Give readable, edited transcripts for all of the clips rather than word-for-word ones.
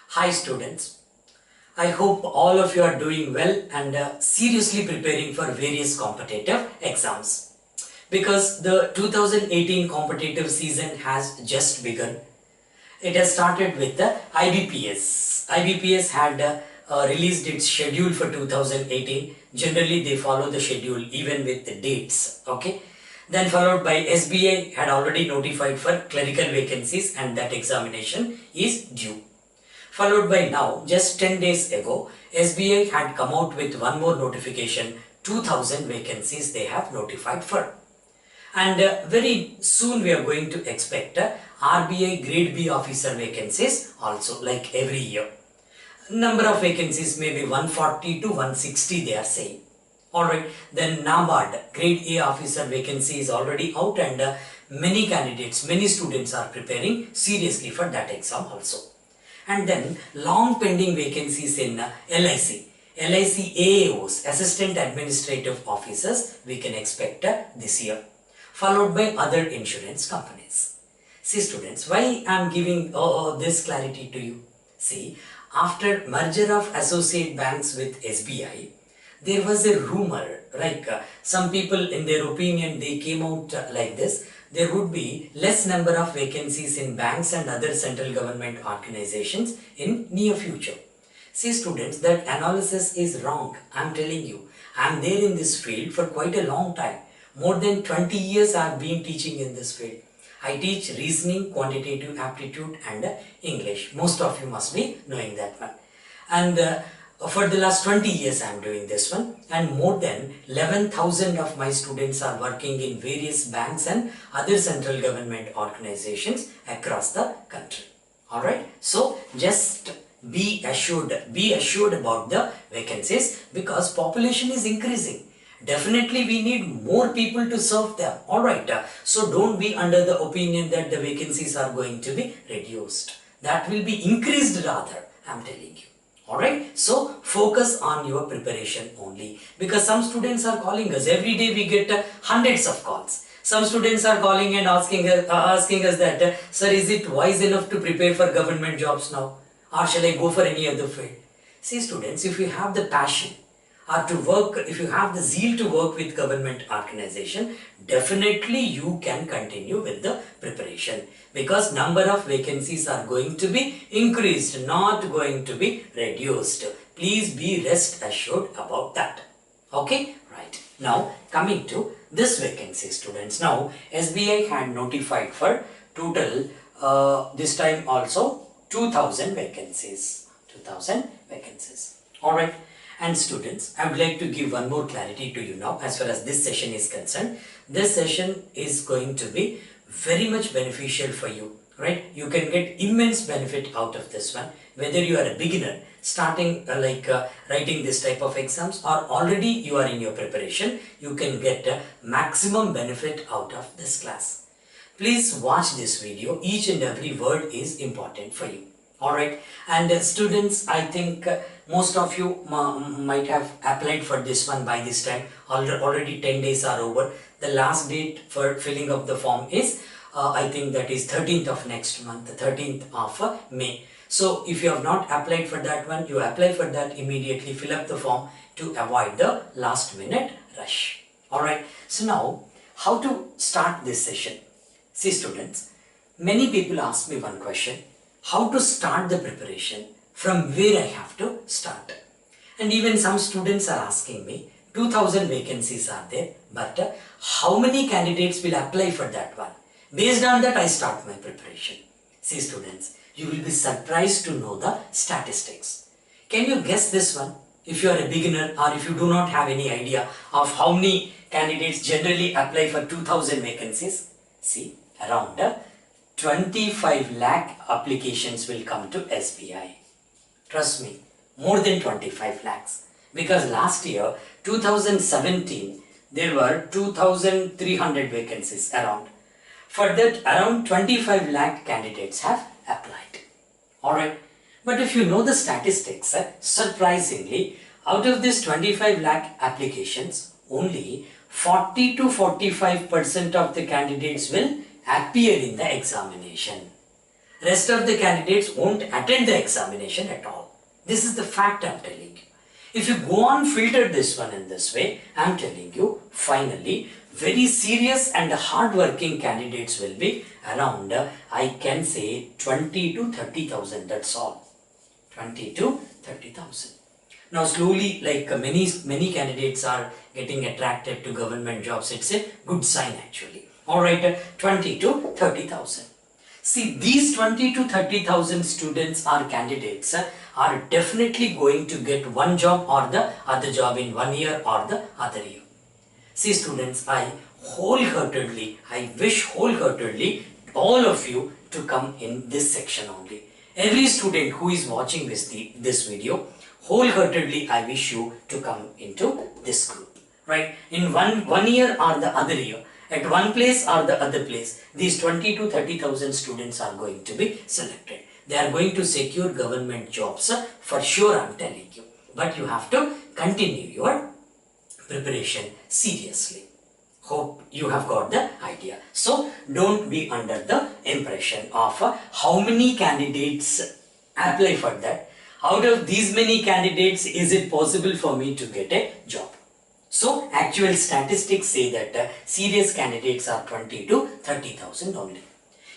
Hi students, I hope all of you are doing well and seriously preparing for various competitive exams. Because the 2018 competitive season has just begun. It has started with the Ibps. Ibps had released its schedule for 2018. Generally they follow the schedule even with the dates. Okay. Then followed by SBI had already notified for clerical vacancies and that examination is due. Followed by now, just 10 days ago, SBI had come out with one more notification, 2000 vacancies they have notified for. And very soon we are going to expect RBI Grade B officer vacancies also, like every year. Number of vacancies may be 140 to 160 they are saying. Alright, then NABARD Grade A officer vacancy is already out and many candidates, many students are preparing seriously for that exam also. And then long pending vacancies in LIC AAOs, Assistant Administrative Officers, we can expect this year, followed by other insurance companies. See students, why I am giving this clarity to you? See, after merger of associate banks with SBI, there was a rumor, like some people in their opinion, they came out like this. There would be less number of vacancies in banks and other central government organizations in near future. See students, that analysis is wrong. I am telling you, I am there in this field for quite a long time. More than 20 years I have been teaching in this field. I teach reasoning, quantitative aptitude and English. Most of you must be knowing that one. And for the last 20 years I am doing this one, and more than 11,000 of my students are working in various banks and other central government organizations across the country. Alright, so just be assured about the vacancies because population is increasing. Definitely we need more people to serve them. Alright, so don't be under the opinion that the vacancies are going to be reduced. That will be increased rather, I am telling you. Alright, so focus on your preparation only, because some students are calling us. Every day we get hundreds of calls. Some students are calling and asking us that, sir, is it wise enough to prepare for government jobs now, or shall I go for any other field? See students, if you have the passion or to work, if you have the zeal to work with government organization, definitely you can continue with the preparation, because number of vacancies are going to be increased, not going to be reduced. Please be rest assured about that. Okay, right. Now coming to this vacancy students. Now SBI had notified for total this time also 2000 vacancies. 2000 vacancies. Alright. And students, I would like to give one more clarity to you now as far as this session is concerned. This session is going to be very much beneficial for you, right? You can get immense benefit out of this one, whether you are a beginner starting writing this type of exams, or already you are in your preparation. You can get maximum benefit out of this class. Please watch this video. Each and every word is important for you. Alright, and students, I think most of you might have applied for this one by this time. Already 10 days are over. The last date for filling up the form is, I think that is 13th of next month, 13th of May. So if you have not applied for that one, you apply for that immediately, fill up the form to avoid the last minute rush. Alright, so now how to start this session? See students, many people ask me one question. How to start the preparation, from where I have to start. And even some students are asking me, 2000 vacancies are there, but how many candidates will apply for that one? Based on that I start my preparation. See students, you will be surprised to know the statistics. Can you guess this one? If you are a beginner or if you do not have any idea of how many candidates generally apply for 2000 vacancies, see, around 25 lakh applications will come to SBI. Trust me, more than 25 lakhs. Because last year, 2017, there were 2,300 vacancies around. For that, around 25 lakh candidates have applied. Alright. But if you know the statistics, surprisingly, out of this 25 lakh applications, only 40 to 45% of the candidates will appear in the examination. Rest of the candidates won't attend the examination at all. This is the fact I'm telling you. If you go on filter this one in this way, I'm telling you, finally, very serious and hard-working candidates will be around, I can say, 20 to 30,000, that's all. 20 to 30,000. Now slowly, like many candidates are getting attracted to government jobs, it's a good sign actually. Alright, 20 to 30,000. See, these 20 to 30,000 students or candidates are definitely going to get one job or the other job in 1 year or the other year. See students, I wish wholeheartedly all of you to come in this section only. Every student who is watching this video, wholeheartedly I wish you to come into this group. Right? In one year or the other year, at one place or the other place, these 20 to 30,000 students are going to be selected. They are going to secure government jobs for sure, I'm telling you. But you have to continue your preparation seriously. Hope you have got the idea. So don't be under the impression of how many candidates apply for that. Out of these many candidates, is it possible for me to get a job? So actual statistics say that serious candidates are 20 to 30,000 only.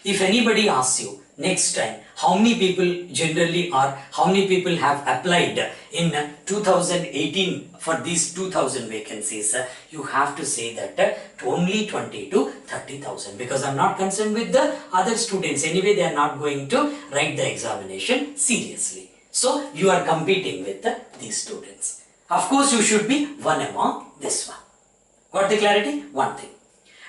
If anybody asks you next time how many people generally or how many people have applied in 2018 for these 2000 vacancies, you have to say that only 20 to 30,000, because I'm not concerned with the other students. Anyway, they are not going to write the examination seriously. So you are competing with these students. Of course, you should be one among this one. Got the clarity? One thing.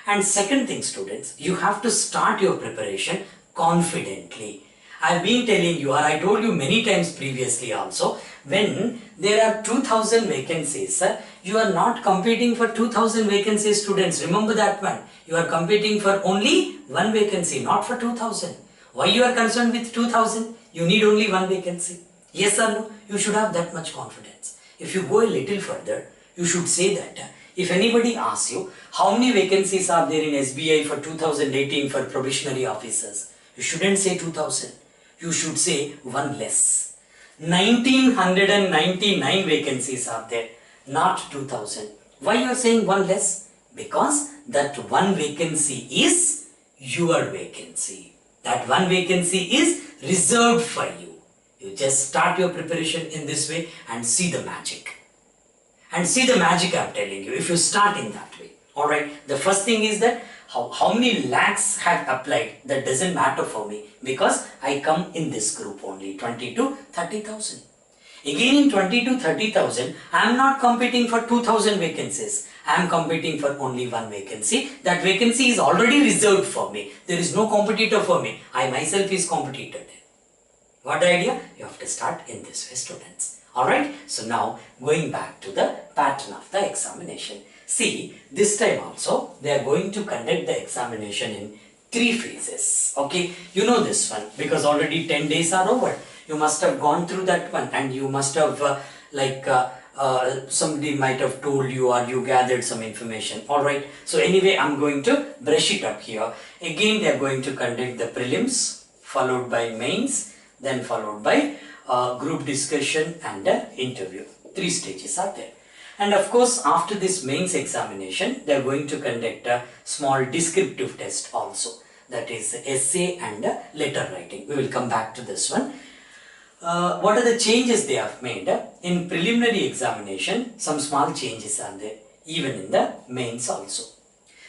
And second thing, students, you have to start your preparation confidently. I've been telling you, or I told you many times previously also, when there are 2000 vacancies, you are not competing for 2000 vacancies, students. Remember that one. You are competing for only one vacancy, not for 2000. Why you are concerned with 2000? You need only one vacancy. Yes or no? You should have that much confidence. If you go a little further, you should say that if anybody asks you how many vacancies are there in SBI for 2018 for probationary officers, you shouldn't say 2000. You should say one less. 1999 vacancies are there, not 2000. Why you are saying one less? Because that one vacancy is your vacancy. That one vacancy is reserved for you. You just start your preparation in this way and see the magic. And see the magic I'm telling you if you start in that way. Alright, the first thing is that how many lakhs have applied, that doesn't matter for me because I come in this group only, 20 to 30,000. Again in 20 to 30,000, I am not competing for 2000 vacancies. I am competing for only one vacancy. That vacancy is already reserved for me. There is no competitor for me. I myself is competitor. What idea? You have to start in this way, students. Alright, so now going back to the pattern of the examination. See, this time also they are going to conduct the examination in 3 phases. Okay, you know this one because already 10 days are over. You must have gone through that one and you must have somebody might have told you or you gathered some information. Alright, so anyway I'm going to brush it up here. Again they are going to conduct the prelims followed by mains, then followed by group discussion and interview. 3 stages are there. And of course, after this mains examination, they are going to conduct a small descriptive test also. That is essay and letter writing. We will come back to this one. What are the changes they have made? In preliminary examination, some small changes are there, even in the mains also.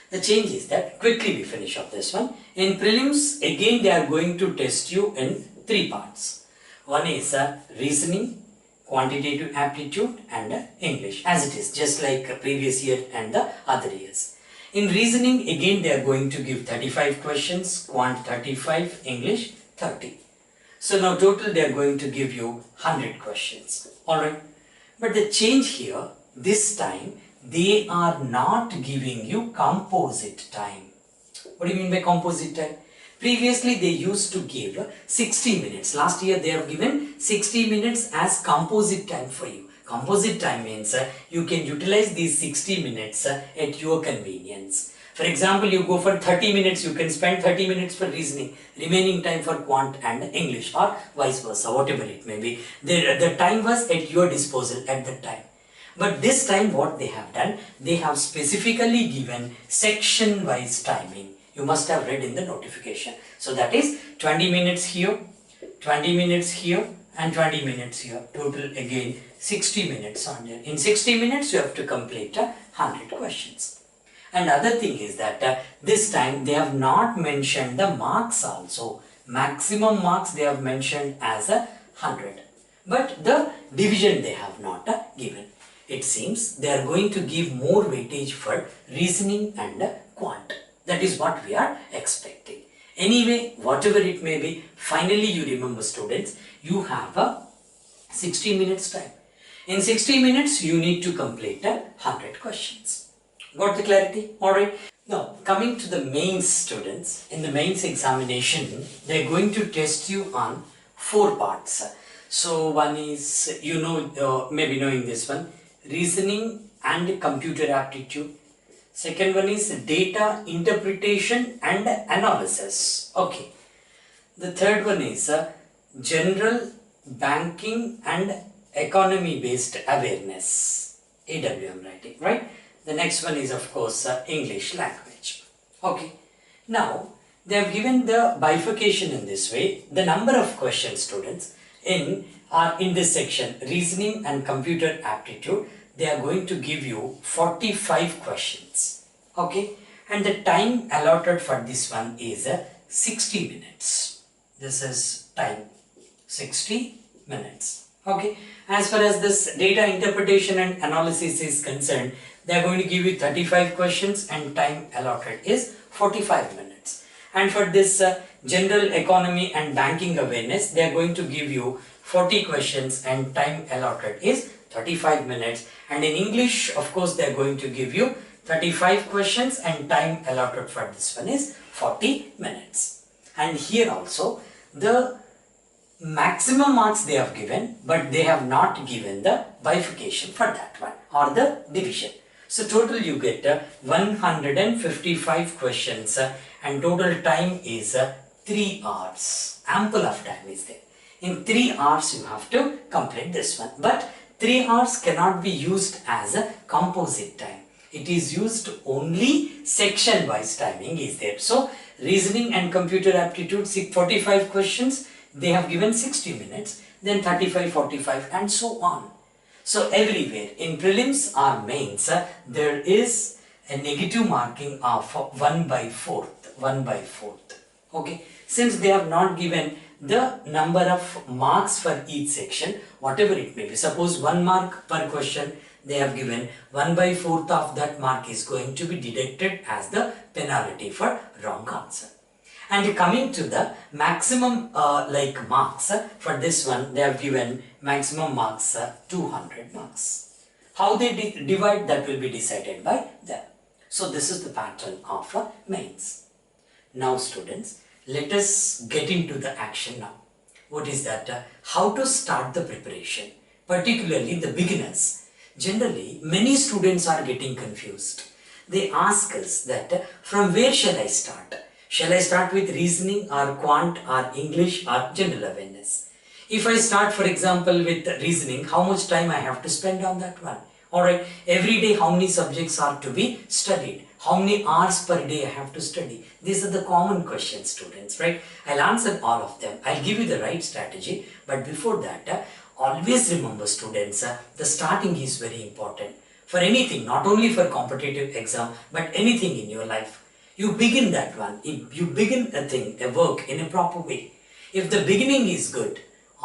The change is that, quickly we finish up this one. In prelims, again they are going to test you in 3 parts. One is reasoning, quantitative aptitude and English, as it is, just like previous year and the other years. In reasoning, again they are going to give 35 questions, Quant 35, English 30. So now total they are going to give you 100 questions. Alright, but the change here, this time they are not giving you composite time. What do you mean by composite time? Previously they used to give 60 minutes. Last year they have given 60 minutes as composite time for you. Composite time means you can utilize these 60 minutes at your convenience. For example, you go for 30 minutes, you can spend 30 minutes for reasoning, remaining time for quant and English, or vice versa, whatever it may be. The time was at your disposal at that time. But this time what they have done, they have specifically given section wise timing. You must have read in the notification. So that is 20 minutes here, 20 minutes here, and 20 minutes here. Total again 60 minutes on there. In 60 minutes you have to complete 100 questions. Another thing is that this time they have not mentioned the marks also. Maximum marks they have mentioned as 100. But the division they have not given. It seems they are going to give more weightage for reasoning and quant. That is what we are expecting. Anyway, whatever it may be, finally you remember students, you have a 60 minutes time. In 60 minutes, you need to complete 100 questions. Got the clarity? Alright. Now, coming to the mains students, in the mains examination, they are going to test you on 4 parts. So, one is, maybe knowing this one, reasoning and computer aptitude. Second one is data interpretation and analysis. Okay. The third one is general banking and economy based awareness. AWM writing, right? The next one is of course English language. Okay. Now they have given the bifurcation in this way. The number of questions students in this section, reasoning and computer aptitude, they are going to give you 45 questions. Okay. And the time allotted for this one is 60 minutes. This is time 60 minutes. Okay. As far as this data interpretation and analysis is concerned, they are going to give you 35 questions and time allotted is 45 minutes. And for this general economy and banking awareness, they are going to give you 40 questions and time allotted is 35 minutes. And in English, of course, they are going to give you 35 questions and time allotted for this one is 40 minutes. And here also, the maximum marks they have given, but they have not given the bifurcation for that one or the division. So total you get 155 questions and total time is 3 hours. Ample of time is there. In 3 hours you have to complete this one. But 3 hours cannot be used as a composite time. It is used only section wise timing is there. So reasoning and computer aptitude 45 questions. They have given 60 minutes, then 35, 45 and so on. So everywhere in prelims or mains, there is a negative marking of 1/4. Okay. Since they have not given the number of marks for each section, whatever it may be, suppose 1 mark per question, they have given 1/4 of that mark is going to be deducted as the penalty for wrong answer. And coming to the maximum marks, for this one they have given maximum marks 200 marks. How they divide, that will be decided by them. So this is the pattern of mains. Now students, let us get into the action now. What is that? How to start the preparation, particularly the beginners. Generally, many students are getting confused. They ask us that from where shall I start? Shall I start with reasoning or quant or English or general awareness? If I start, for example, with reasoning, how much time I have to spend on that one? Alright, every day how many subjects are to be studied? How many hours per day I have to study? These are the common questions, students, right? I'll answer all of them. I'll give you the right strategy. But before that, always remember, students, the starting is very important. For anything, not only for competitive exam, but anything in your life. You begin that one. If you begin a thing, a work in a proper way. If the beginning is good,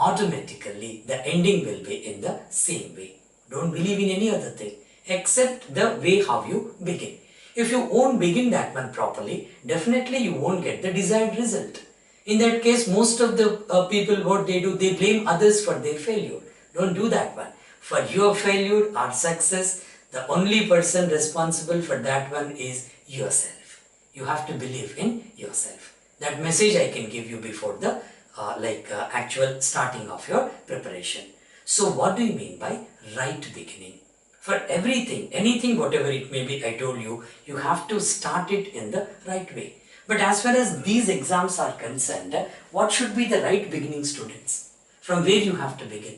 automatically the ending will be in the same way. Don't believe in any other thing except the way how you begin. If you won't begin that one properly, definitely you won't get the desired result. In that case, most of the people, what they do, they blame others for their failure. Don't do that one. For your failure or success, the only person responsible for that one is yourself. You have to believe in yourself. That message I can give you before the actual starting of your preparation. So what do you mean by right beginning? For everything, anything, whatever it may be, I told you, you have to start it in the right way. But as far as these exams are concerned, what should be the right beginning, students? From where you have to begin?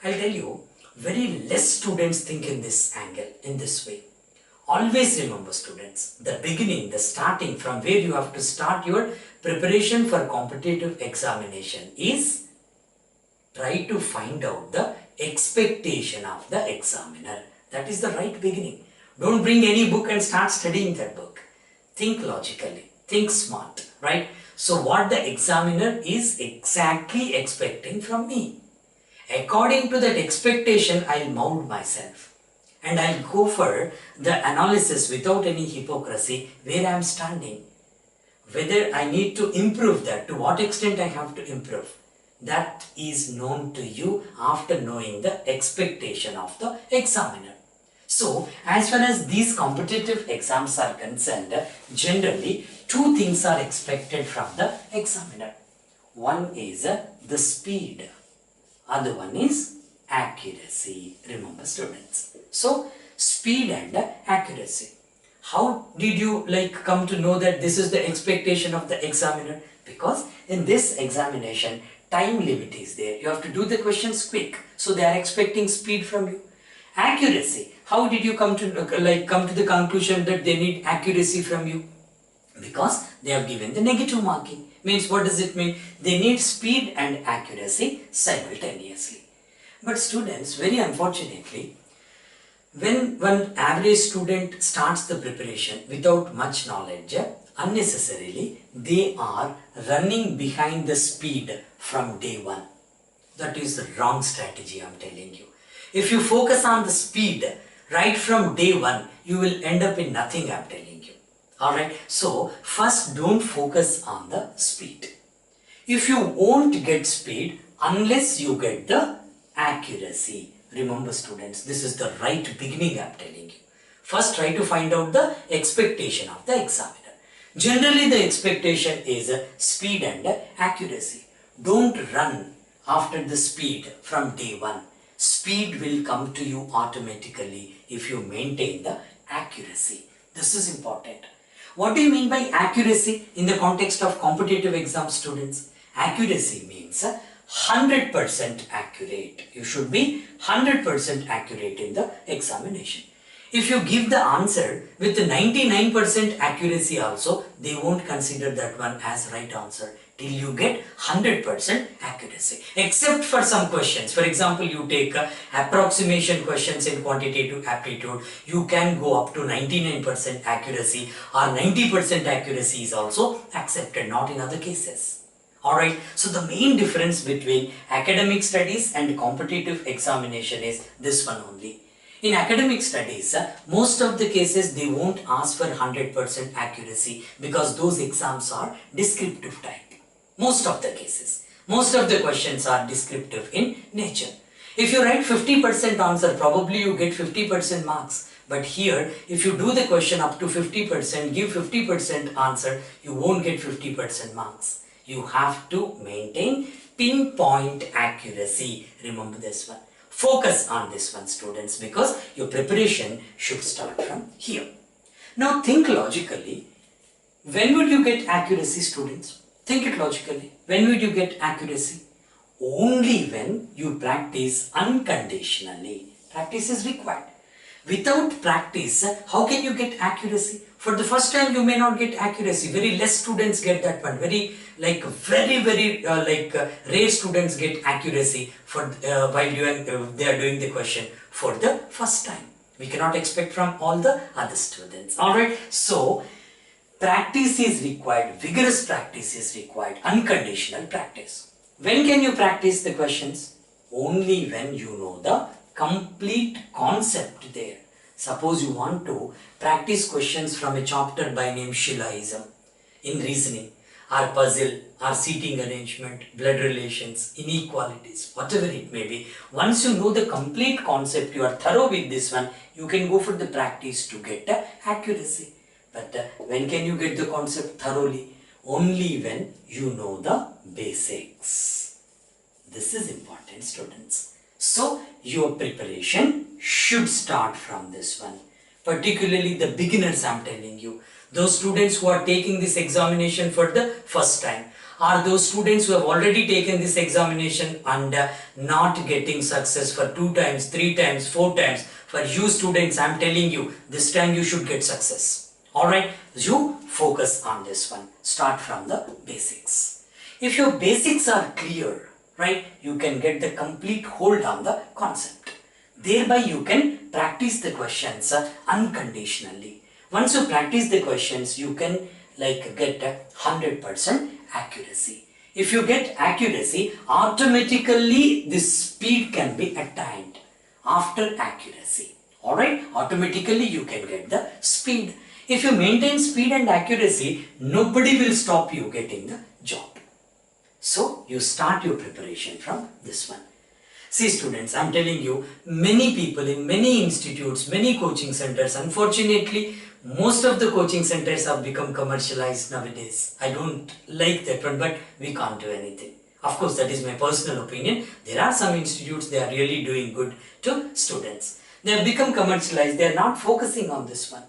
I'll tell you, very less students think in this angle, in this way. Always remember, students, the beginning, the starting, from where you have to start your preparation for competitive examination is try to find out the expectation of the examiner. That is the right beginning. Don't bring any book and start studying that book. Think logically, think smart, right? So what the examiner is exactly expecting from me. According to that expectation, I'll mold myself. And I'll go for the analysis without any hypocrisy where I am standing. Whether I need to improve that, to what extent I have to improve. That is known to you after knowing the expectation of the examiner. So, as far as these competitive exams are concerned, generally two things are expected from the examiner. One is the speed, other one is accuracy. Remember, students. So, speed and accuracy. How did you come to know that this is the expectation of the examiner? Because in this examination, time limit is there. You have to do the questions quick. So they are expecting speed from you. Accuracy. How did you come to the conclusion that they need accuracy from you? Because they have given the negative marking. Means what does it mean? They need speed and accuracy simultaneously. But students, very unfortunately, when one average student starts the preparation without much knowledge, unnecessarily they are running behind the speed from day one. That is the wrong strategy, I am telling you. If you focus on the speed right from day one, you will end up in nothing, I am telling you. Alright, so first don't focus on the speed. If you won't get speed unless you get the accuracy. Remember, students, this is the right beginning I am telling you. First try to find out the expectation of the examiner. Generally the expectation is speed and accuracy. Don't run after the speed from day one. Speed will come to you automatically if you maintain the accuracy. This is important. What do you mean by accuracy in the context of competitive exam, students? Accuracy means 100% accurate. You should be 100% accurate in the examination. If you give the answer with 99% accuracy also, they won't consider that one as right answer till you get 100% accuracy. Except for some questions. For example, you take approximation questions in quantitative aptitude, you can go up to 99% accuracy or 90% accuracy is also accepted, not in other cases. Alright, so the main difference between academic studies and competitive examination is this one only. In academic studies, most of the cases they won't ask for 100% accuracy because those exams are descriptive type. Most of the cases. Most of the questions are descriptive in nature. If you write 50% answer, probably you get 50% marks. But here, if you do the question up to 50%, give 50% answer, you won't get 50% marks. You have to maintain pinpoint accuracy. Remember this one. Focus on this one, students, because your preparation should start from here. Now think logically. When would you get accuracy, students? Think it logically. When would you get accuracy? Only when you practice unconditionally. Practice is required. Without practice, how can you get accuracy? For the first time, you may not get accuracy. Very less students get that one. Very rare students get accuracy for while they are doing the question for the first time. We cannot expect from all the other students. Alright, so practice is required. Vigorous practice is required. Unconditional practice. When can you practice the questions? Only when you know the complete concept there. Suppose you want to practice questions from a chapter by name Shilaism in reasoning, or puzzle, or seating arrangement, blood relations, inequalities, whatever it may be. Once you know the complete concept, you are thorough with this one, you can go for the practice to get the accuracy. But when can you get the concept thoroughly? Only when you know the basics. This is important, students. So, your preparation should start from this one. Particularly the beginners, I'm telling you. Those students who are taking this examination for the first time, or those students who have already taken this examination and not getting success for 2 times, 3 times, 4 times. For you students, I'm telling you, this time you should get success. Alright, you focus on this one. Start from the basics. If your basics are clear, right, you can get the complete hold on the concept. Thereby you can practice the questions unconditionally. Once you practice the questions, you can get 100% accuracy. If you get accuracy, automatically this speed can be attained after accuracy. Alright, automatically you can get the speed. If you maintain speed and accuracy, nobody will stop you getting the job. So you start your preparation from this one. See students, I'm telling you, many people in many institutes, many coaching centers, unfortunately, most of the coaching centers have become commercialized nowadays. I don't like that one, but we can't do anything. Of course, that is my personal opinion. There are some institutes, they are really doing good to students. They have become commercialized, they are not focusing on this one.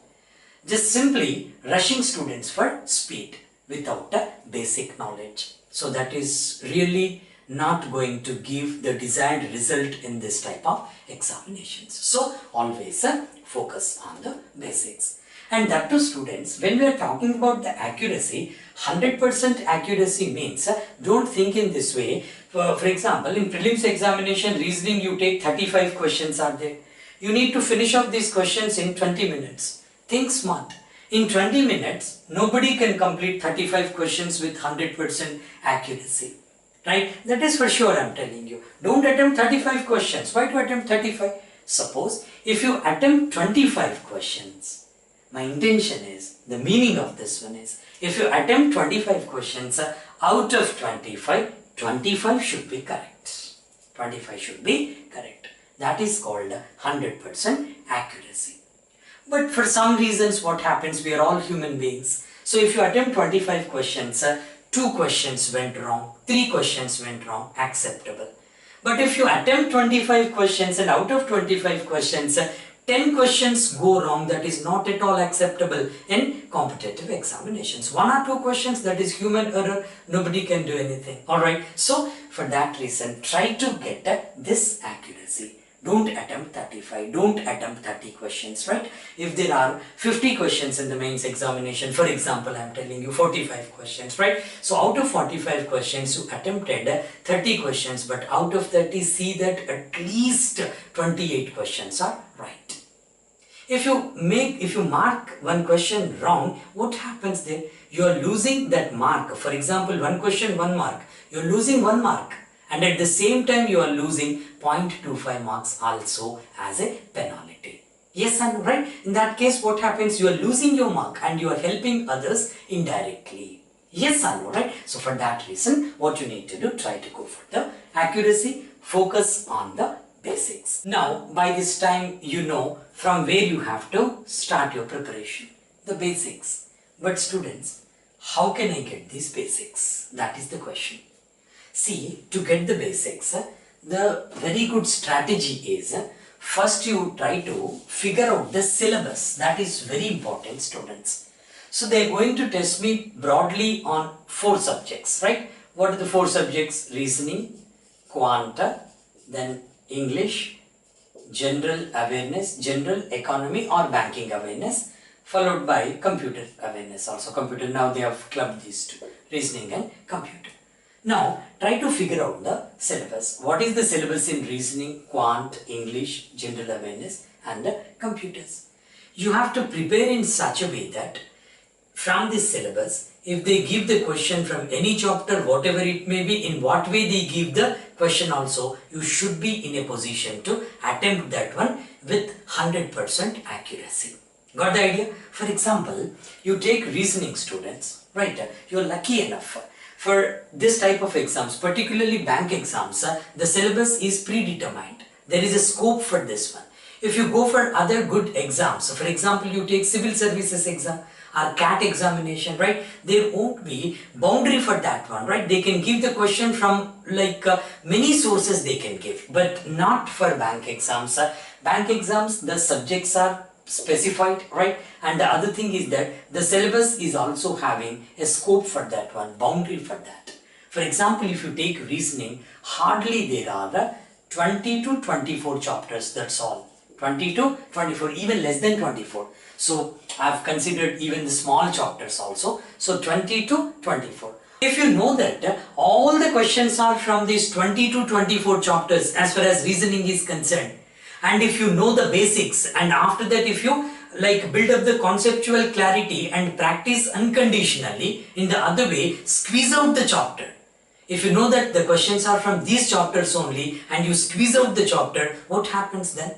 Just simply rushing students for speed without a basic knowledge. So that is really not going to give the desired result in this type of examinations. So always focus on the basics. And that to students, when we are talking about the accuracy, 100% accuracy means, don't think in this way. For example, in prelims examination, reasoning, you take 35 questions are there. You need to finish off these questions in 20 minutes. Think smart. In 20 minutes, nobody can complete 35 questions with 100% accuracy. Right? That is for sure, I'm telling you. Don't attempt 35 questions. Why to attempt 35? Suppose if you attempt 25 questions, my intention is, the meaning of this one is, if you attempt 25 questions, out of 25, 25 should be correct. 25 should be correct. That is called 100% accuracy. But for some reasons, what happens, we are all human beings. So if you attempt 25 questions, 2 questions went wrong, 3 questions went wrong, acceptable. But if you attempt 25 questions and out of 25 questions, 10 questions go wrong, that is not at all acceptable in competitive examinations. 1 or 2 questions, that is human error, nobody can do anything. Alright, so for that reason, try to get this accuracy. Don't attempt 35, don't attempt 30 questions, right? If there are 50 questions in the mains examination, for example, I'm telling you 45 questions, right? So out of 45 questions, you attempted 30 questions, but out of 30, see that at least 28 questions are right. If you mark one question wrong, what happens there? You are losing that mark. For example, one question, 1 mark. You are losing 1 mark. And at the same time, you are losing 0.25 marks also as a penalty. Yes and right? In that case, what happens? You are losing your mark and you are helping others indirectly. Yes and right? So for that reason, what you need to do, try to go for the accuracy, focus on the basics. Now, by this time, you know from where you have to start your preparation, the basics. But students, how can I get these basics? That is the question. See, to get the basics, the very good strategy is, first you try to figure out the syllabus. That is very important, students. So they are going to test me broadly on 4 subjects, right? What are the 4 subjects? Reasoning, Quant, then English, general awareness, general economy or banking awareness, followed by computer awareness also. Computer, now they have clubbed these 2, reasoning and computer. Now, try to figure out the syllabus. What is the syllabus in reasoning, Quant, English, general awareness and computers? You have to prepare in such a way that from this syllabus, if they give the question from any chapter, whatever it may be, in what way they give the question also, you should be in a position to attempt that one with 100% accuracy. Got the idea? For example, you take reasoning students, right? You are lucky enough. For this type of exams, particularly bank exams, the syllabus is predetermined. There is a scope for this one. If you go for other good exams, for example, you take civil services exam or CAT examination, right? There won't be boundary for that one, right? They can give the question from many sources they can give, but not for bank exams. Bank exams, the subjects are specified, right? And the other thing is that the syllabus is also having a scope for that one, boundary for that. For example, if you take reasoning, hardly there are 20 to 24 chapters, that's all. 20 to 24, even less than 24. So I have considered even the small chapters also. So 20 to 24. If you know that all the questions are from these 20 to 24 chapters as far as reasoning is concerned, and if you know the basics, and after that if you build up the conceptual clarity and practice unconditionally, in the other way squeeze out the chapter. If you know that the questions are from these chapters only and you squeeze out the chapter, what happens then?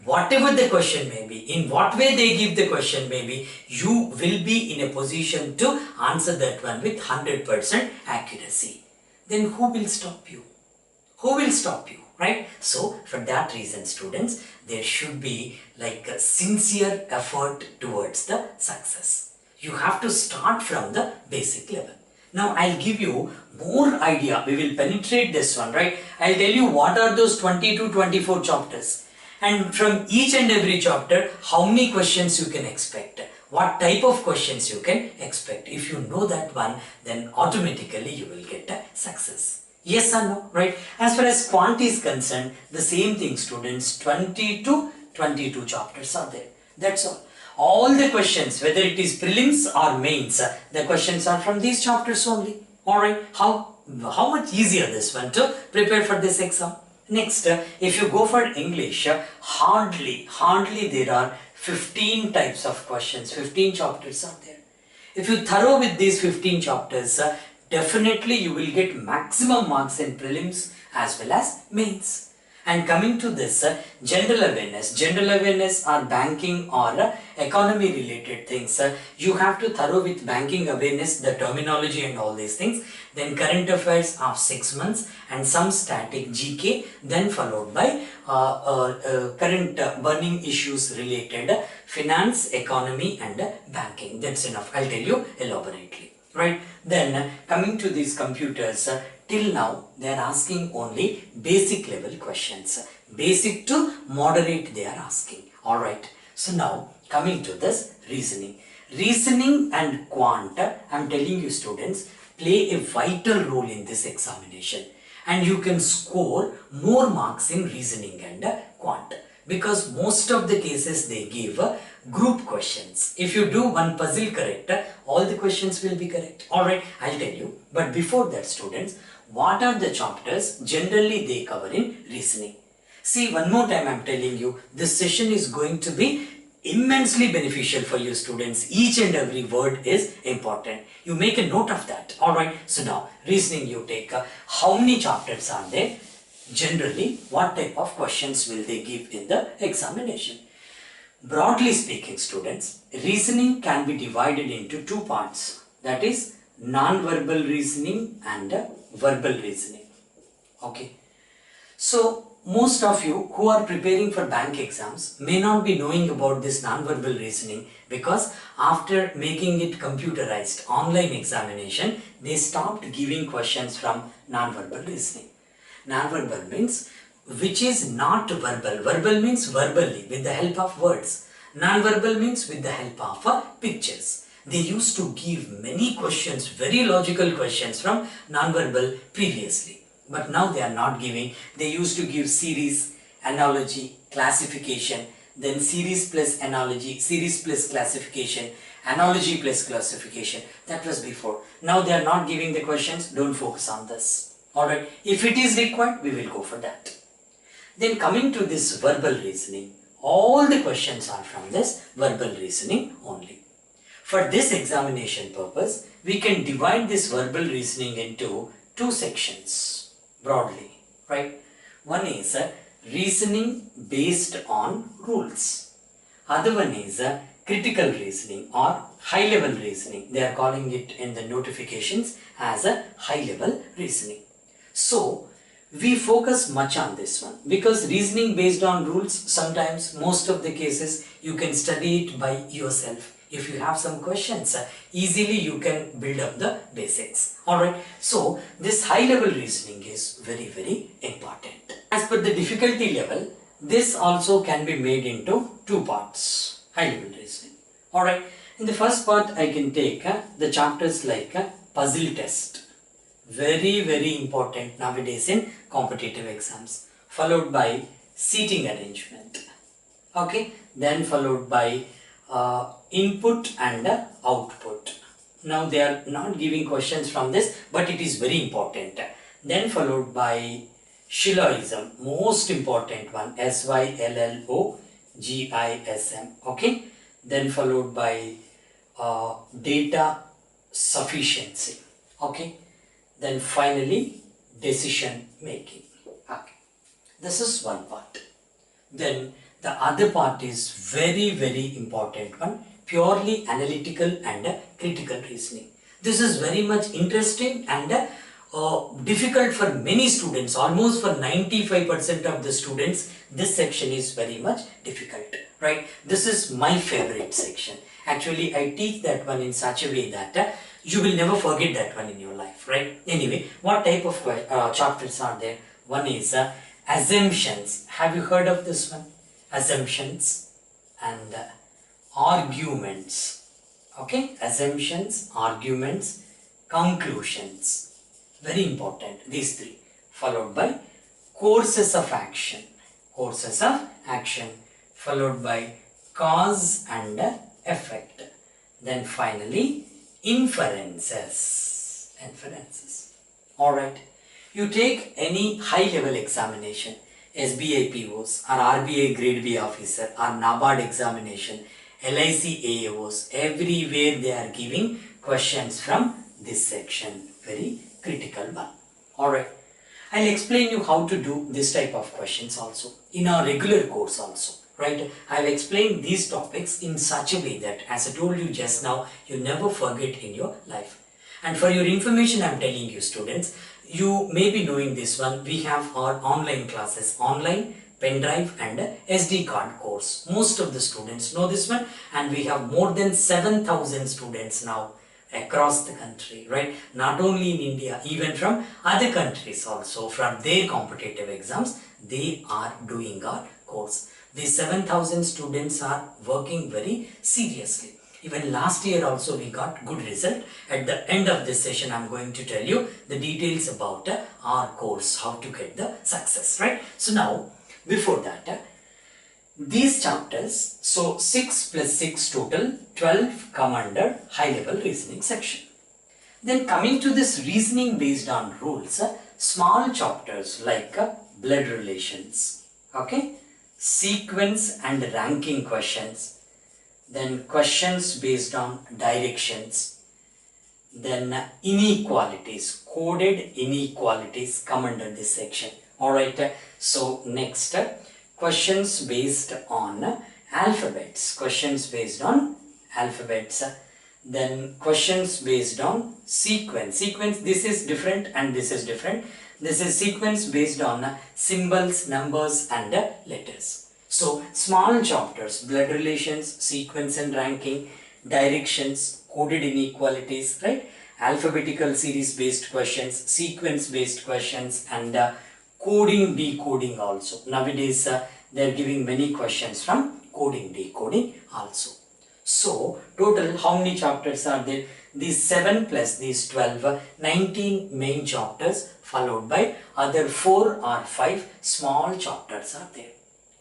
Whatever the question may be, in what way they give the question may be, you will be in a position to answer that one with 100% accuracy. Then who will stop you? Who will stop you, right? So for that reason, students, there should be a sincere effort towards the success. You have to start from the basic level. Now I'll give you more idea. We will penetrate this one, right? I'll tell you what are those 20 to 24 chapters. And from each and every chapter, how many questions you can expect, what type of questions you can expect. If you know that one, then automatically you will get a success. Yes or no, right? As far as Quant is concerned, the same thing, students, 20 to 22 chapters are there. That's all. All the questions, whether it is prelims or mains, the questions are from these chapters only. Alright, how much easier this one to prepare for this exam. Next, if you go for English, hardly there are 15 types of questions, 15 chapters are there. If you thorough with these 15 chapters, definitely you will get maximum marks in prelims as well as mains. And coming to this, general awareness are banking or economy related things. You have to thorough with banking awareness, the terminology and all these things. Then current affairs of 6 months and some static GK, then followed by current burning issues related finance, economy and banking. That's enough. I'll tell you elaborately. Right? Then coming to these computers, till now they are asking only basic level questions. Basic to moderate they are asking. Alright. So now coming to this reasoning. Reasoning and quant, I am telling you students, play a vital role in this examination. And you can score more marks in reasoning and quant. Because most of the cases they give group questions. If you do one puzzle correct, all the questions will be correct. Alright, I'll tell you. But before that, students, what are the chapters generally they cover in reasoning? See, one more time I'm telling you, this session is going to be immensely beneficial for you students. Each and every word is important. You make a note of that. Alright, so now reasoning you take. How many chapters are there? Generally, what type of questions will they give in the examination? Broadly speaking, students, reasoning can be divided into two parts. That is non-verbal reasoning and verbal reasoning. Okay. So, most of you who are preparing for bank exams may not be knowing about this non-verbal reasoning, because after making it computerized online examination, they stopped giving questions from non-verbal reasoning. Non-verbal means which is not verbal. Verbal means verbally with the help of words. Non-verbal means with the help of pictures. They used to give many questions, very logical questions from non-verbal previously. But now they are not giving. They used to give series, analogy, classification, then series plus analogy, series plus classification, analogy plus classification. That was before. Now they are not giving the questions. Don't focus on this. Alright, if it is required, we will go for that. Then coming to this verbal reasoning, all the questions are from this verbal reasoning only. For this examination purpose, we can divide this verbal reasoning into two sections broadly, right? One is reasoning based on rules. Other one is critical reasoning or high level reasoning. They are calling it in the notifications as a high level reasoning. So, we focus much on this one because reasoning based on rules, sometimes most of the cases you can study it by yourself. If you have some questions, easily you can build up the basics. Alright, so this high level reasoning is very important. As per the difficulty level, this also can be made into two parts, high level reasoning. Alright, in the first part I can take the chapters like puzzle test, very important nowadays in competitive exams, followed by seating arrangement, okay, then followed by input and output. Now they are not giving questions from this, but it is very important. Then followed by Syllogism, most important one, Syllogism, okay. Then followed by data sufficiency, okay. Then finally decision making, okay. This is one part. Then the other part is very important one, purely analytical and critical reasoning. This is very much interesting and difficult for many students. Almost for 95% of the students, this section is very much difficult, right? This is my favorite section. Actually, I teach that one in such a way that you will never forget that one in your life, right? Anyway, what type of chapters are there? One is assumptions. Have you heard of this one? Assumptions and arguments, okay. Assumptions, arguments, conclusions, very important, these three. Followed by courses of action, followed by cause and effect. Then finally inferences. Alright, you take any high level examination, SBI POs or RBI grade B officer or NABARD examination, LIC AOs, everywhere they are giving questions from this section, very critical one. Alright, I'll explain you how to do this type of questions also in our regular course also, right? I'll explain these topics in such a way that, as I told you just now, you never forget in your life. And for your information, I'm telling you students, you may be knowing this one, we have our online classes, online, pen drive and SD card course. Most of the students know this one, and we have more than 7,000 students now across the country, right? Not only in India, even from other countries also, from their competitive exams, they are doing our course. These 7,000 students are working very seriously. Even last year also we got good result. At the end of this session, I'm going to tell you the details about our course, how to get the success, right? So now, before that, these chapters, so 6 plus 6 total, 12 come under high level reasoning section. Then coming to this reasoning based on rules, small chapters like blood relations, okay, sequence and ranking questions, then questions based on directions, then inequalities, coded inequalities come under this section. Alright, so next, questions based on alphabets, then questions based on sequence, this is different and this is different. This is sequence based on symbols, numbers and letters. So small chapters, blood relations, sequence and ranking, directions, coded inequalities, right? Alphabetical series based questions, sequence based questions and coding, decoding also. Nowadays they are giving many questions from coding, decoding also. So total how many chapters are there? These 7 plus these 12, 19 main chapters, followed by other 4 or 5 small chapters are there.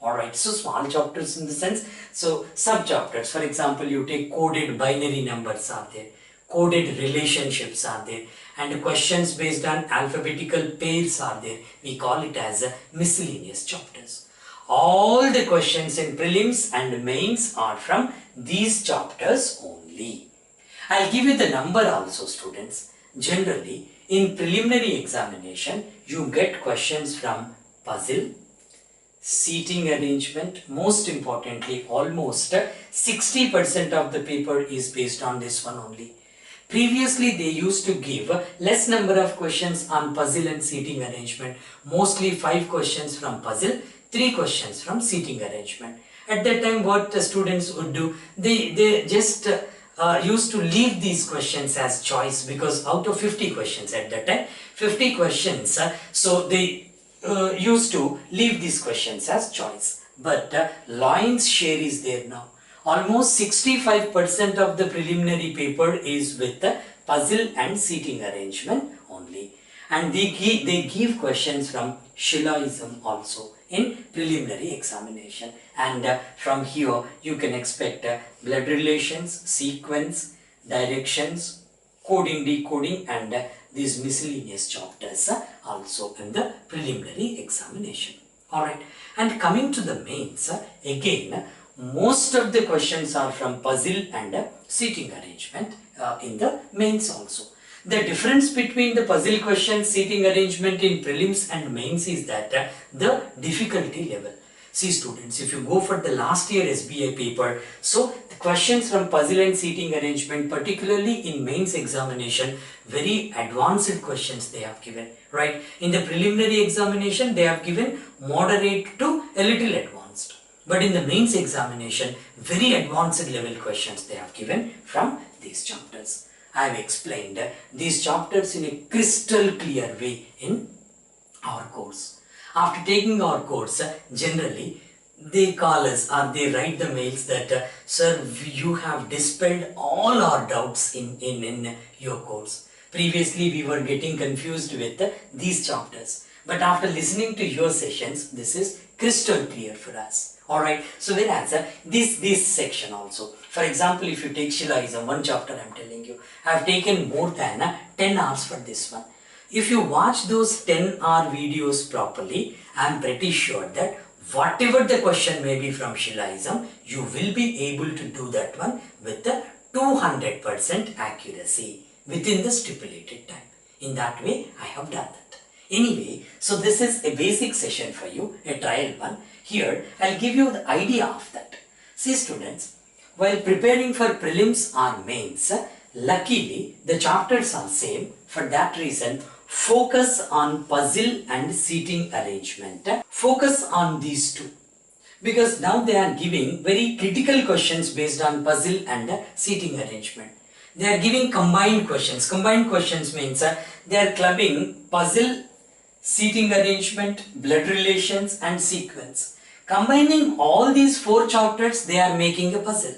Alright, so small chapters in the sense, so sub-chapters, for example, you take coded binary numbers are there, coded relationships are there, and questions based on alphabetical pairs are there. We call it as miscellaneous chapters. All the questions in prelims and mains are from these chapters only. I'll give you the number also, students. Generally, in preliminary examination, you get questions from puzzle, seating arrangement, most importantly, almost 60% of the paper is based on this one only. Previously, they used to give less number of questions on puzzle and seating arrangement, mostly 5 questions from puzzle, 3 questions from seating arrangement. At that time, what the students would do, they just used to leave these questions as choice, because out of 50 questions at that time, 50 questions, so they used to leave these questions as choice. But lion's share is there now. Almost 65% of the preliminary paper is with the puzzle and seating arrangement only. And they give questions from Shilhaism also in preliminary examination. And from here you can expect blood relations, sequence, directions, coding, decoding, and these miscellaneous chapters also in the preliminary examination. Alright, and coming to the mains, again most of the questions are from puzzle and seating arrangement in the mains also. The difference between the puzzle questions, seating arrangement in prelims and mains is that the difficulty level. See students, if you go for the last year SBI paper, so the questions from puzzle and seating arrangement, particularly in mains examination, very advanced questions they have given, right? In the preliminary examination, they have given moderate to a little advanced. But in the mains examination, very advanced level questions they have given from these chapters. I have explained these chapters in a crystal clear way in our course. After taking our course, generally they call us or they write the mails that sir, you have dispelled all our doubts in your course. Previously we were getting confused with these chapters, but after listening to your sessions, this is crystal clear for us. Alright, so whereas this section also, for example, if you take Shilhaism, one chapter I am telling you, I have taken more than 10 hours for this one. If you watch those 10-hour videos properly, I am pretty sure that whatever the question may be from Shilhaism, you will be able to do that one with the 200% accuracy within the stipulated time. In that way, I have done that. Anyway, so this is a basic session for you, a trial one. Here, I'll give you the idea of that. See students, while preparing for prelims or mains, luckily the chapters are same. For that reason, focus on puzzle and seating arrangement. Focus on these two, because now they are giving very critical questions based on puzzle and seating arrangement. They are giving combined questions. Combined questions means they are clubbing puzzle, seating arrangement, blood relations and sequence. Combining all these 4 chapters, they are making a puzzle.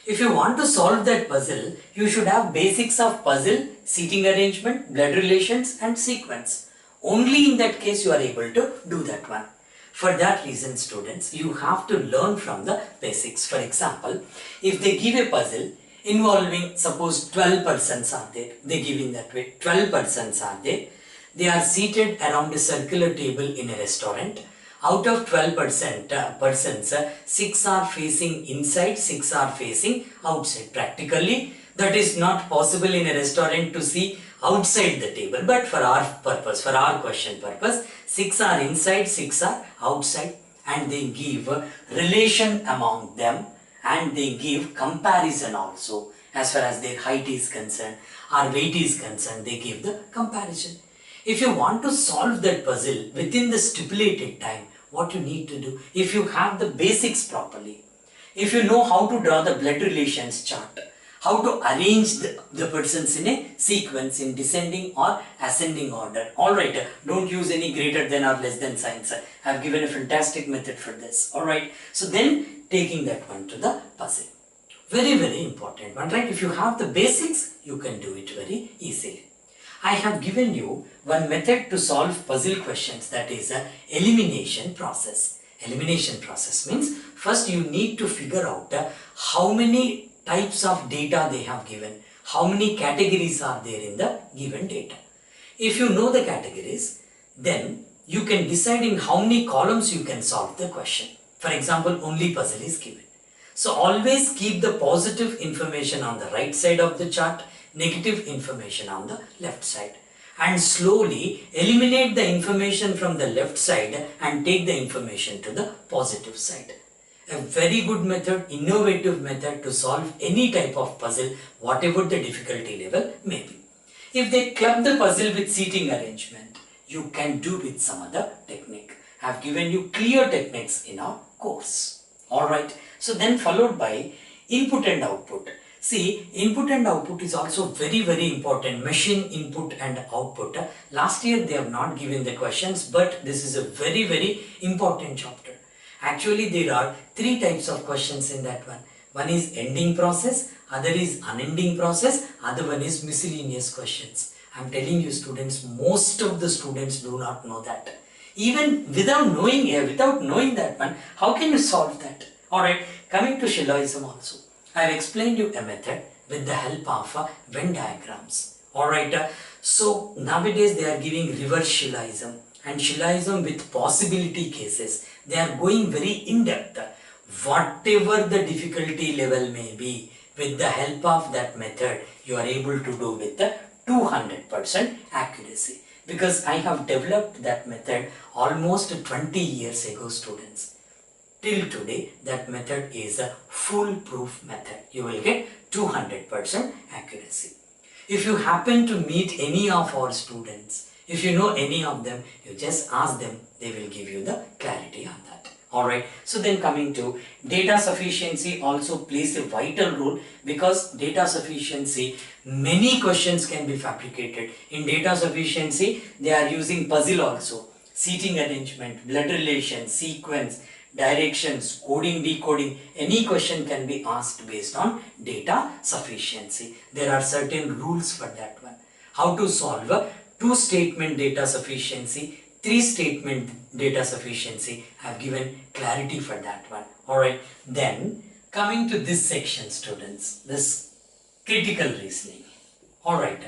If you want to solve that puzzle, you should have basics of puzzle, seating arrangement, blood relations and sequence. Only in that case you are able to do that one. For that reason students, you have to learn from the basics. For example, if they give a puzzle involving suppose 12 persons are there, they give in that way, 12 persons are there. They are seated around a circular table in a restaurant. Out of 12 persons, 6 are facing inside, 6 are facing outside. Practically, that is not possible in a restaurant to see outside the table. But for our purpose, for our question purpose, 6 are inside, 6 are outside. And they give relation among them and they give comparison also. As far as their height is concerned or weight is concerned, they give the comparison. If you want to solve that puzzle within the stipulated time, what you need to do, if you have the basics properly, if you know how to draw the blood relations chart, how to arrange the persons in a sequence in descending or ascending order. Alright, don't use any greater than or less than signs. I have given a fantastic method for this. Alright, so then taking that one to the puzzle. Very, very important one, right? If you have the basics, you can do it very easily. I have given you one method to solve puzzle questions, that is a elimination process. Elimination process means first you need to figure out how many types of data they have given, how many categories are there in the given data. If you know the categories, then you can decide in how many columns you can solve the question. For example, only puzzle is given. So always keep the positive information on the right side of the chart, negative information on the left side, and slowly eliminate the information from the left side and take the information to the positive side. A very good method, innovative method to solve any type of puzzle, whatever the difficulty level may be. If they club the puzzle with seating arrangement, you can do with some other technique. I have given you clear techniques in our course. Alright, so then followed by input and output. See, input and output is also very important. Machine input and output. Last year they have not given the questions, but this is a very important chapter. Actually, there are three types of questions in that one. One is ending process, other is unending process, other one is miscellaneous questions. I am telling you students, most of the students do not know that. Even without knowing that one, how can you solve that? Alright, coming to Shilloism also. I have explained you a method with the help of Venn diagrams. Alright, so nowadays they are giving reverse Shilloism and Shilloism with possibility cases. They are going very in depth. Whatever the difficulty level may be, with the help of that method, you are able to do with the 200% accuracy. Because I have developed that method almost 20 years ago, students. Till today, that method is a foolproof method. You will get 200% accuracy. If you happen to meet any of our students, if you know any of them, you just ask them, they will give you the clarity on that. Alright, so then coming to data sufficiency also plays a vital role, because data sufficiency, many questions can be fabricated. In data sufficiency, they are using puzzle also, seating arrangement, blood relation, sequence, directions, coding, decoding. Any question can be asked based on data sufficiency. There are certain rules for that one. How to solve a 2-statement data sufficiency, 3-statement data sufficiency. I have given clarity for that one. Alright, then coming to this section, students, this critical reasoning. Alright,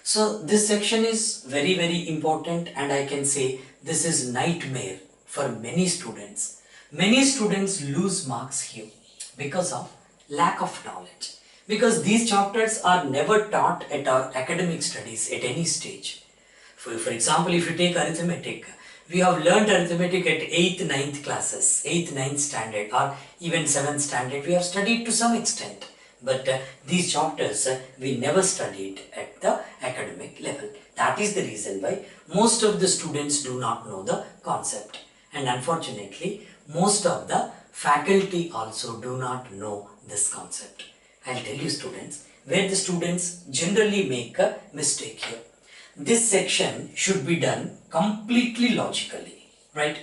so this section is very important, and I can say this is nightmare for many students. Many students lose marks here because of lack of knowledge. Because these chapters are never taught at our academic studies at any stage. For example, if you take arithmetic, we have learnt arithmetic at 8th, 9th classes, 8th, 9th standard, or even 7th standard. We have studied to some extent. But these chapters we never studied at the academic level. That is the reason why most of the students do not know the concept. And unfortunately, most of the faculty also do not know this concept. I will tell you, students, where the students generally make a mistake here. This section should be done completely logically, right?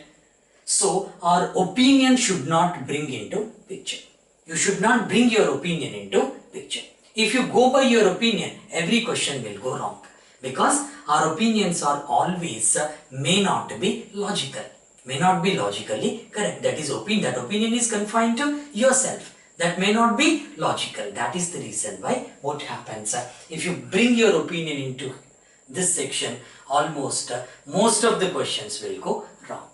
So our opinion should not bring into picture. You should not bring your opinion into picture. If you go by your opinion, every question will go wrong, because our opinions are always may not be logical, may not be logically correct. That is that opinion is confined to yourself. That may not be logical. That is the reason why what happens if you bring your opinion into this section, almost most of the questions will go wrong.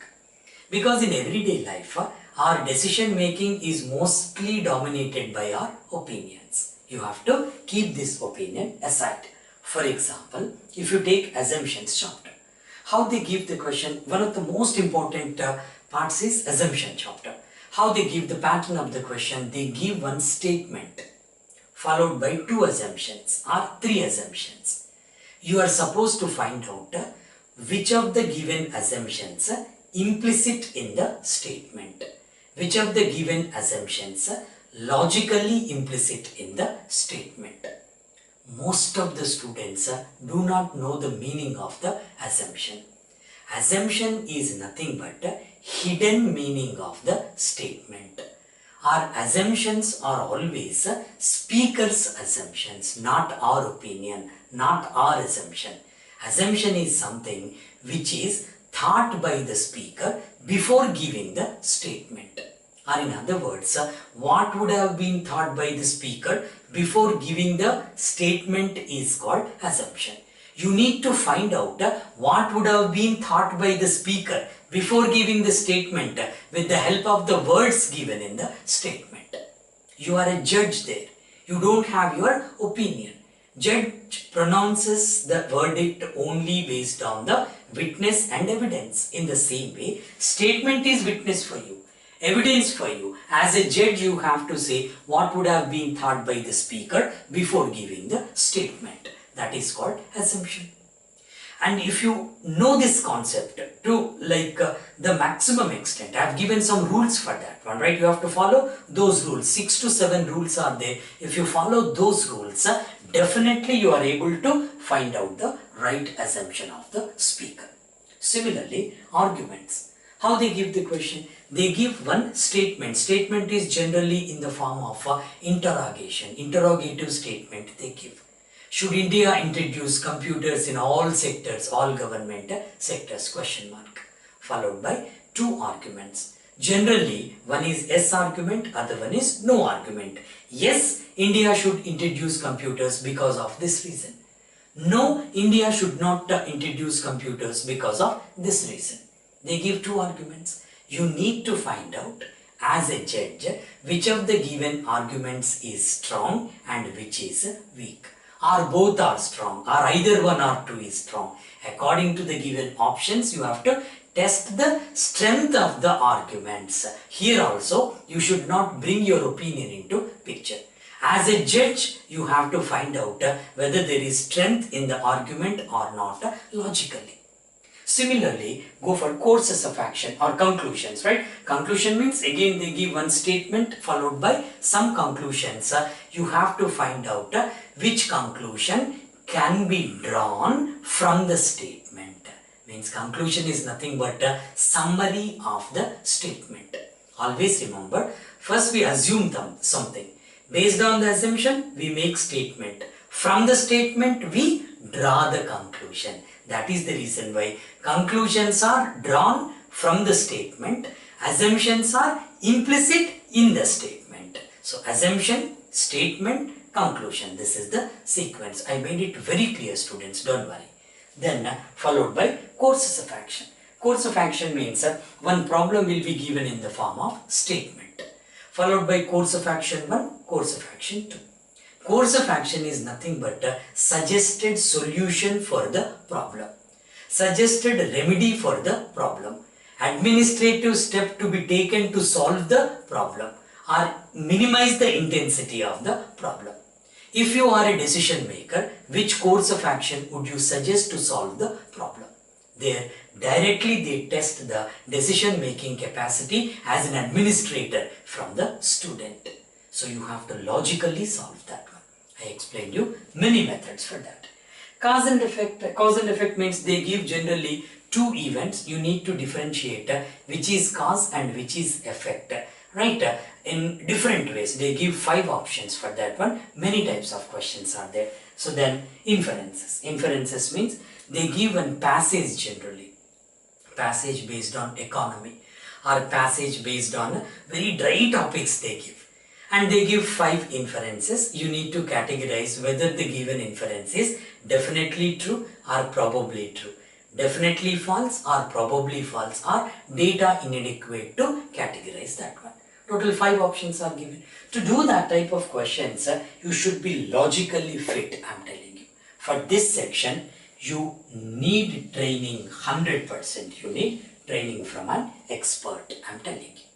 Because in everyday life, our decision making is mostly dominated by our opinions. You have to keep this opinion aside. For example, if you take assumptions chapter, how they give the question, one of the most important parts is assumption chapter. How they give the pattern of the question, they give one statement followed by 2 assumptions or 3 assumptions. You are supposed to find out which of the given assumptions implicit in the statement, which of the given assumptions logically implicit in the statement. Most of the students do not know the meaning of the assumption. Assumption is nothing but hidden meaning of the statement. Our assumptions are always speaker's assumptions, not our opinion, not our assumption. Assumption is something which is thought by the speaker before giving the statement. Or in other words, what would have been thought by the speaker before giving the statement is called assumption. You need to find out what would have been thought by the speaker before giving the statement with the help of the words given in the statement. You are a judge there. You don't have your opinion. Judge pronounces the verdict only based on the witness and evidence. In the same way, statement is witness for you, evidence for you. As a judge, you have to say what would have been thought by the speaker before giving the statement. That is called assumption. And if you know this concept to the maximum extent, I have given some rules for that one, right? You have to follow those rules. 6 to 7 rules are there. If you follow those rules, definitely you are able to find out the right assumption of the speaker. Similarly, arguments. How they give the question? They give one statement. Statement is generally in the form of interrogation. Interrogative statement they give. Should India introduce computers in all sectors, all government sectors? Question mark. Followed by two arguments. Generally, one is yes argument, other one is no argument. Yes, India should introduce computers because of this reason. No, India should not introduce computers because of this reason. They give two arguments. You need to find out as a judge which of the given arguments is strong and which is weak. Or both are strong, or either one or two is strong. According to the given options, you have to test the strength of the arguments. Here also, you should not bring your opinion into picture. As a judge, you have to find out whether there is strength in the argument or not logically. Similarly, go for courses of action or conclusions, right? Conclusion means again they give one statement followed by some conclusions. You have to find out which conclusion can be drawn from the statement. Means conclusion is nothing but a summary of the statement. Always remember, first we assume something. Based on the assumption, we make statement. From the statement, we draw the conclusion. That is the reason why conclusions are drawn from the statement. Assumptions are implicit in the statement. So assumption, statement, conclusion. This is the sequence. I made it very clear, students. Don't worry. Then followed by courses of action. Course of action means one problem will be given in the form of statement. Followed by course of action 1, course of action 2. Course of action is nothing but a suggested solution for the problem. Suggested remedy for the problem. Administrative step to be taken to solve the problem or minimize the intensity of the problem. If you are a decision maker, which course of action would you suggest to solve the problem? There, directly they test the decision making capacity as an administrator from the student. So you have to logically solve that one. I explained you many methods for that. Cause and effect. Cause and effect means they give generally two events. You need to differentiate which is cause and which is effect. Right? In different ways. They give 5 options for that one. Many types of questions are there. So then inferences. Inferences means they give one passage generally. Passage based on economy or passage based on very dry topics they give. And they give 5 inferences. You need to categorize whether the given inference is definitely true or probably true. Definitely false or probably false or data inadequate to categorize that one. Total 5 options are given. To do that type of questions, you should be logically fit, I am telling you. For this section, you need training 100%. You need training from an expert, I am telling you.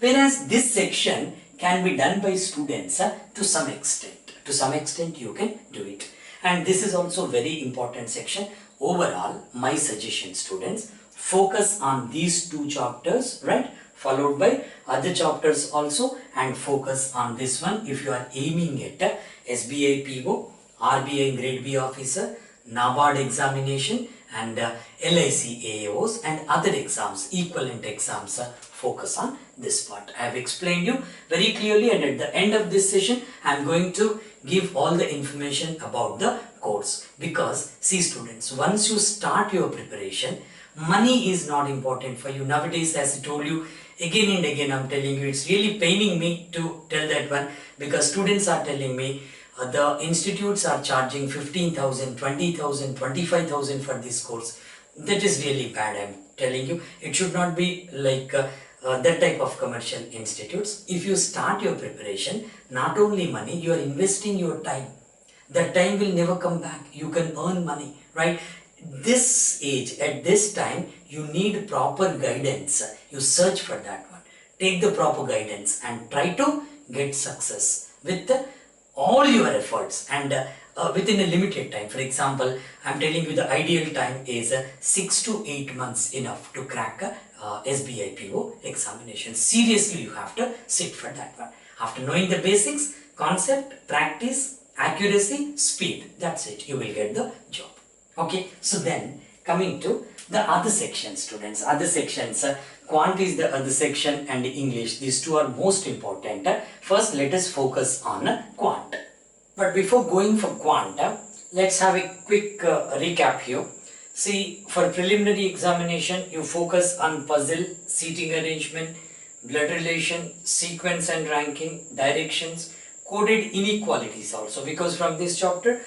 Whereas this section can be done by students to some extent. To some extent you can do it. And this is also very important section. Overall, my suggestion, students, focus on these 2 chapters, right? Followed by other chapters also, and focus on this one if you are aiming at SBI PO, RBI Grade B officer, NABARD examination and LIC AOs and other exams, equivalent exams. Focus on this part. I have explained you very clearly, and at the end of this session I am going to give all the information about the course. Because see students, once you start your preparation, money is not important for you. Nowadays, as I told you again and again, I am telling you, it's really paining me to tell that one, because students are telling me the institutes are charging 15,000, 20,000, 25,000 for this course. That is really bad, I am telling you. It should not be like that type of commercial institutes. If you start your preparation, not only money, you are investing your time. That time will never come back. You can earn money, right? This age, at this time, you need proper guidance. You search for that one. Take the proper guidance and try to get success with all your efforts and within a limited time. For example, I'm telling you the ideal time is 6 to 8 months enough to crack SBI PO examination. Seriously, you have to sit for that one. After knowing the basics, concept, practice, accuracy, speed, that's it, you will get the job. Okay, so then coming to the other section, students. Other sections, Quant is the other section and English. These two are most important. First, let us focus on Quant. But before going for Quant, let's have a quick recap here. See, for preliminary examination, you focus on puzzle, seating arrangement, blood relation, sequence and ranking, directions, coded inequalities also, because from this chapter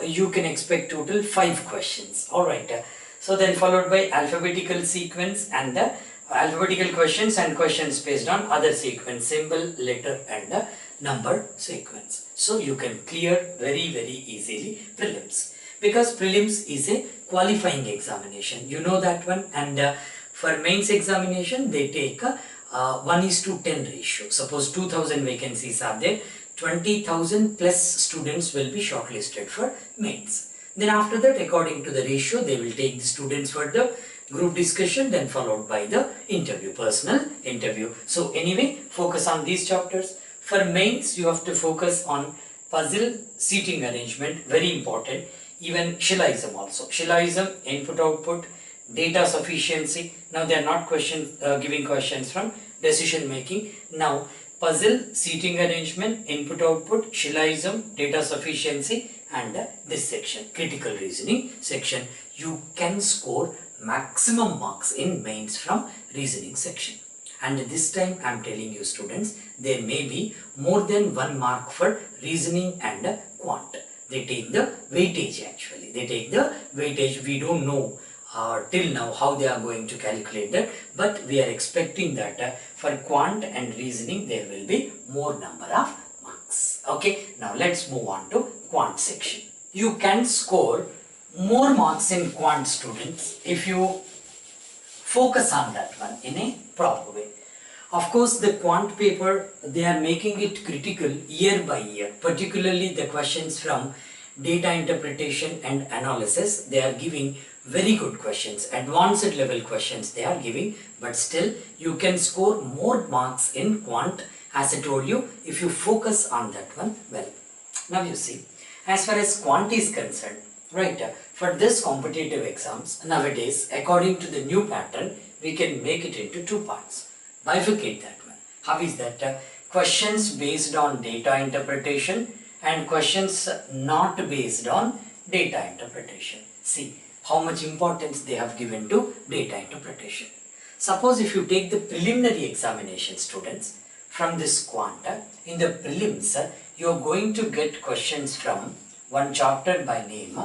you can expect total 5 questions. Alright, so then followed by alphabetical sequence and the alphabetical questions and questions based on other sequence, symbol, letter and number sequence. So you can clear very easily prelims, because prelims is a qualifying examination, you know that one. And for mains examination they take a 1:10 ratio. Suppose 2000 vacancies are there, 20,000 plus students will be shortlisted for mains. Then after that, according to the ratio, they will take the students for the group discussion, then followed by the interview, personal interview. So anyway, focus on these chapters. For mains, you have to focus on puzzle, seating arrangement, very important. Even Shillism also. Shillism, input output, data sufficiency. Now they are not giving questions from decision making. Now puzzle, seating arrangement, input output, Shillism, data sufficiency and this section, critical reasoning section. You can score maximum marks in mains from reasoning section. And this time I am telling you, students, there may be more than 1 mark for reasoning and quant. They take the weightage actually. They take the weightage. We don't know till now how they are going to calculate that, but we are expecting that for quant and reasoning there will be more number of marks. Okay, now let's move on to quant section. You can score more marks in quant, students, if you focus on that one in a proper way. Of course, the quant paper, they are making it critical year by year, particularly the questions from data interpretation and analysis. They are giving very good questions, advanced level questions they are giving, but still you can score more marks in quant, as I told you, if you focus on that one well. Now you see, as far as quant is concerned, right, for this competitive exams nowadays, according to the new pattern, we can make it into 2 parts. Bifurcate that one. How is that? Questions based on data interpretation and questions not based on data interpretation. See how much importance they have given to data interpretation. Suppose if you take the preliminary examination, students, from this quant, in the prelims, you are going to get questions from one chapter by name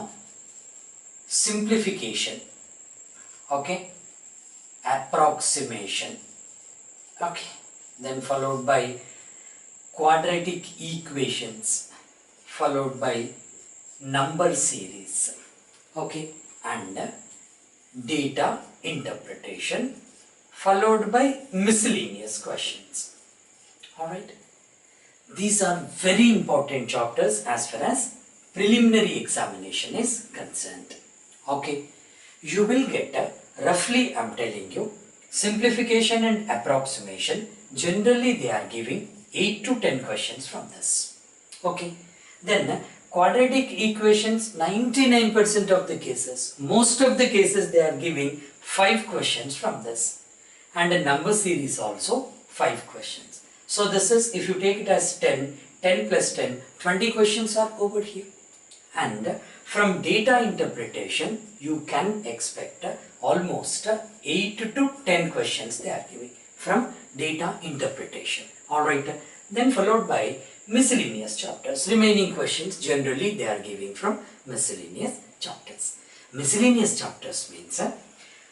simplification, okay, approximation, okay, then followed by quadratic equations, followed by number series, okay, and data interpretation, followed by miscellaneous questions. Alright, these are very important chapters as far as preliminary examination is concerned. Okay, you will get roughly, I am telling you, simplification and approximation, generally they are giving 8 to 10 questions from this. Okay, then quadratic equations, 99% of the cases, most of the cases they are giving 5 questions from this, and a number series also 5 questions. So this is, if you take it as 10 plus 10, 20 questions are over here. And from data interpretation, you can expect almost 8 to 10 questions they are giving from data interpretation. Alright, then followed by miscellaneous chapters. Remaining questions generally they are giving from miscellaneous chapters. Miscellaneous chapters means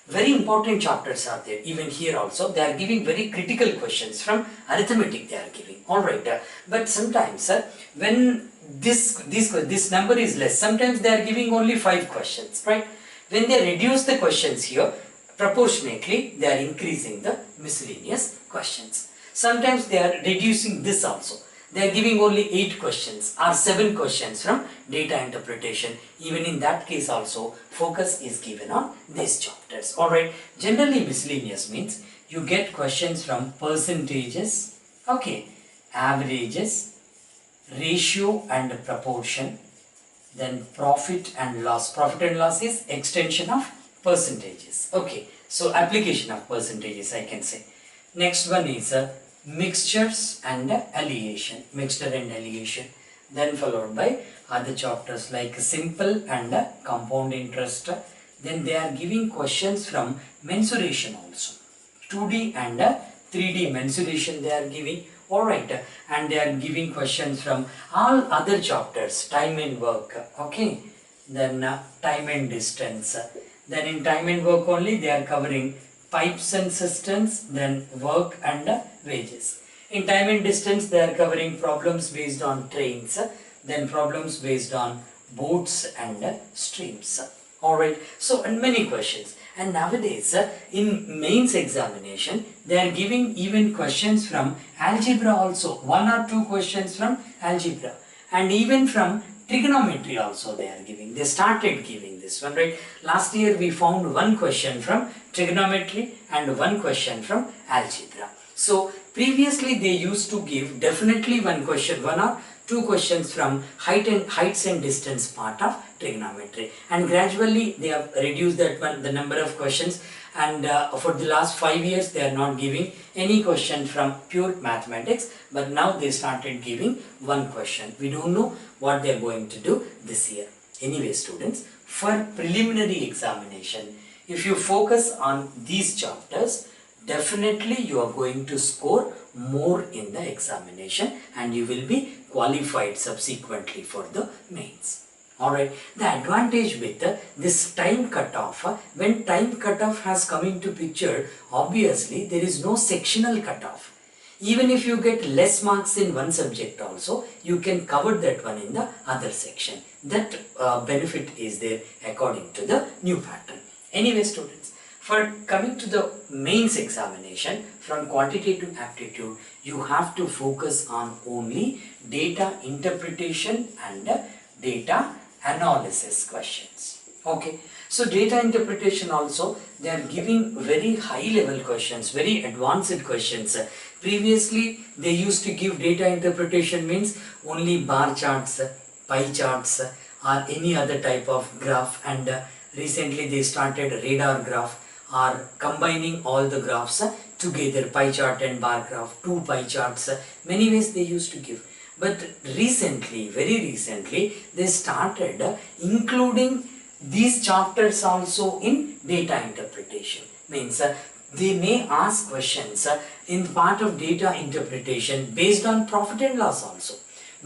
very important chapters are there. Even here also they are giving very critical questions from arithmetic they are giving. Alright, but sometimes when this number is less, sometimes they are giving only 5 questions, right? When they reduce the questions here, proportionately they are increasing the miscellaneous questions. Sometimes they are reducing this also. They are giving only 8 questions or 7 questions from data interpretation. Even in that case also, focus is given on these chapters. Alright, generally miscellaneous means you get questions from percentages, okay, averages, ratio and proportion, then profit and loss. Profit and loss is extension of percentages. Okay, so application of percentages I can say. Next one is mixtures and alligation. Mixture and alligation. Then followed by other chapters like simple and compound interest. Then they are giving questions from mensuration also. 2D and 3D mensuration they are giving. Alright, and they are giving questions from all other chapters, time and work, okay, then time and distance. Then in time and work only they are covering pipes and cisterns, then work and wages. In time and distance they are covering problems based on trains, then problems based on boats and streams. Alright, so and many questions. And nowadays in mains examination they are giving even questions from algebra also, 1 or 2 questions from algebra, and even from trigonometry also they are giving. They started giving this one, right? Last year we found 1 question from trigonometry and 1 question from algebra. So previously they used to give definitely 1 question, 1 or 2 questions from heights and distance part of trigonometry, and gradually they have reduced that one, the number of questions, and for the last 5 years they are not giving any question from pure mathematics, but now they started giving 1 question. We don't know what they are going to do this year. Anyway students, for preliminary examination, if you focus on these chapters, definitely you are going to score more in the examination and you will be qualified subsequently for the mains. Alright, the advantage with this time cutoff, when time cutoff has come into picture, obviously there is no sectional cutoff. Even if you get less marks in one subject also, you can cover that one in the other section. That benefit is there according to the new pattern. Anyway students, for coming to the mains examination, from quantitative aptitude, you have to focus on only data interpretation and data analysis questions. Okay, so data interpretation also, they are giving very high level questions, very advanced questions. Previously, they used to give data interpretation means only bar charts, pie charts or any other type of graph, and recently they started radar graph, or combining all the graphs together, pie chart and bar graph, 2 pie charts, many ways they used to give. But recently, very recently, they started including these chapters also in data interpretation. Means they may ask questions in part of data interpretation based on profit and loss also,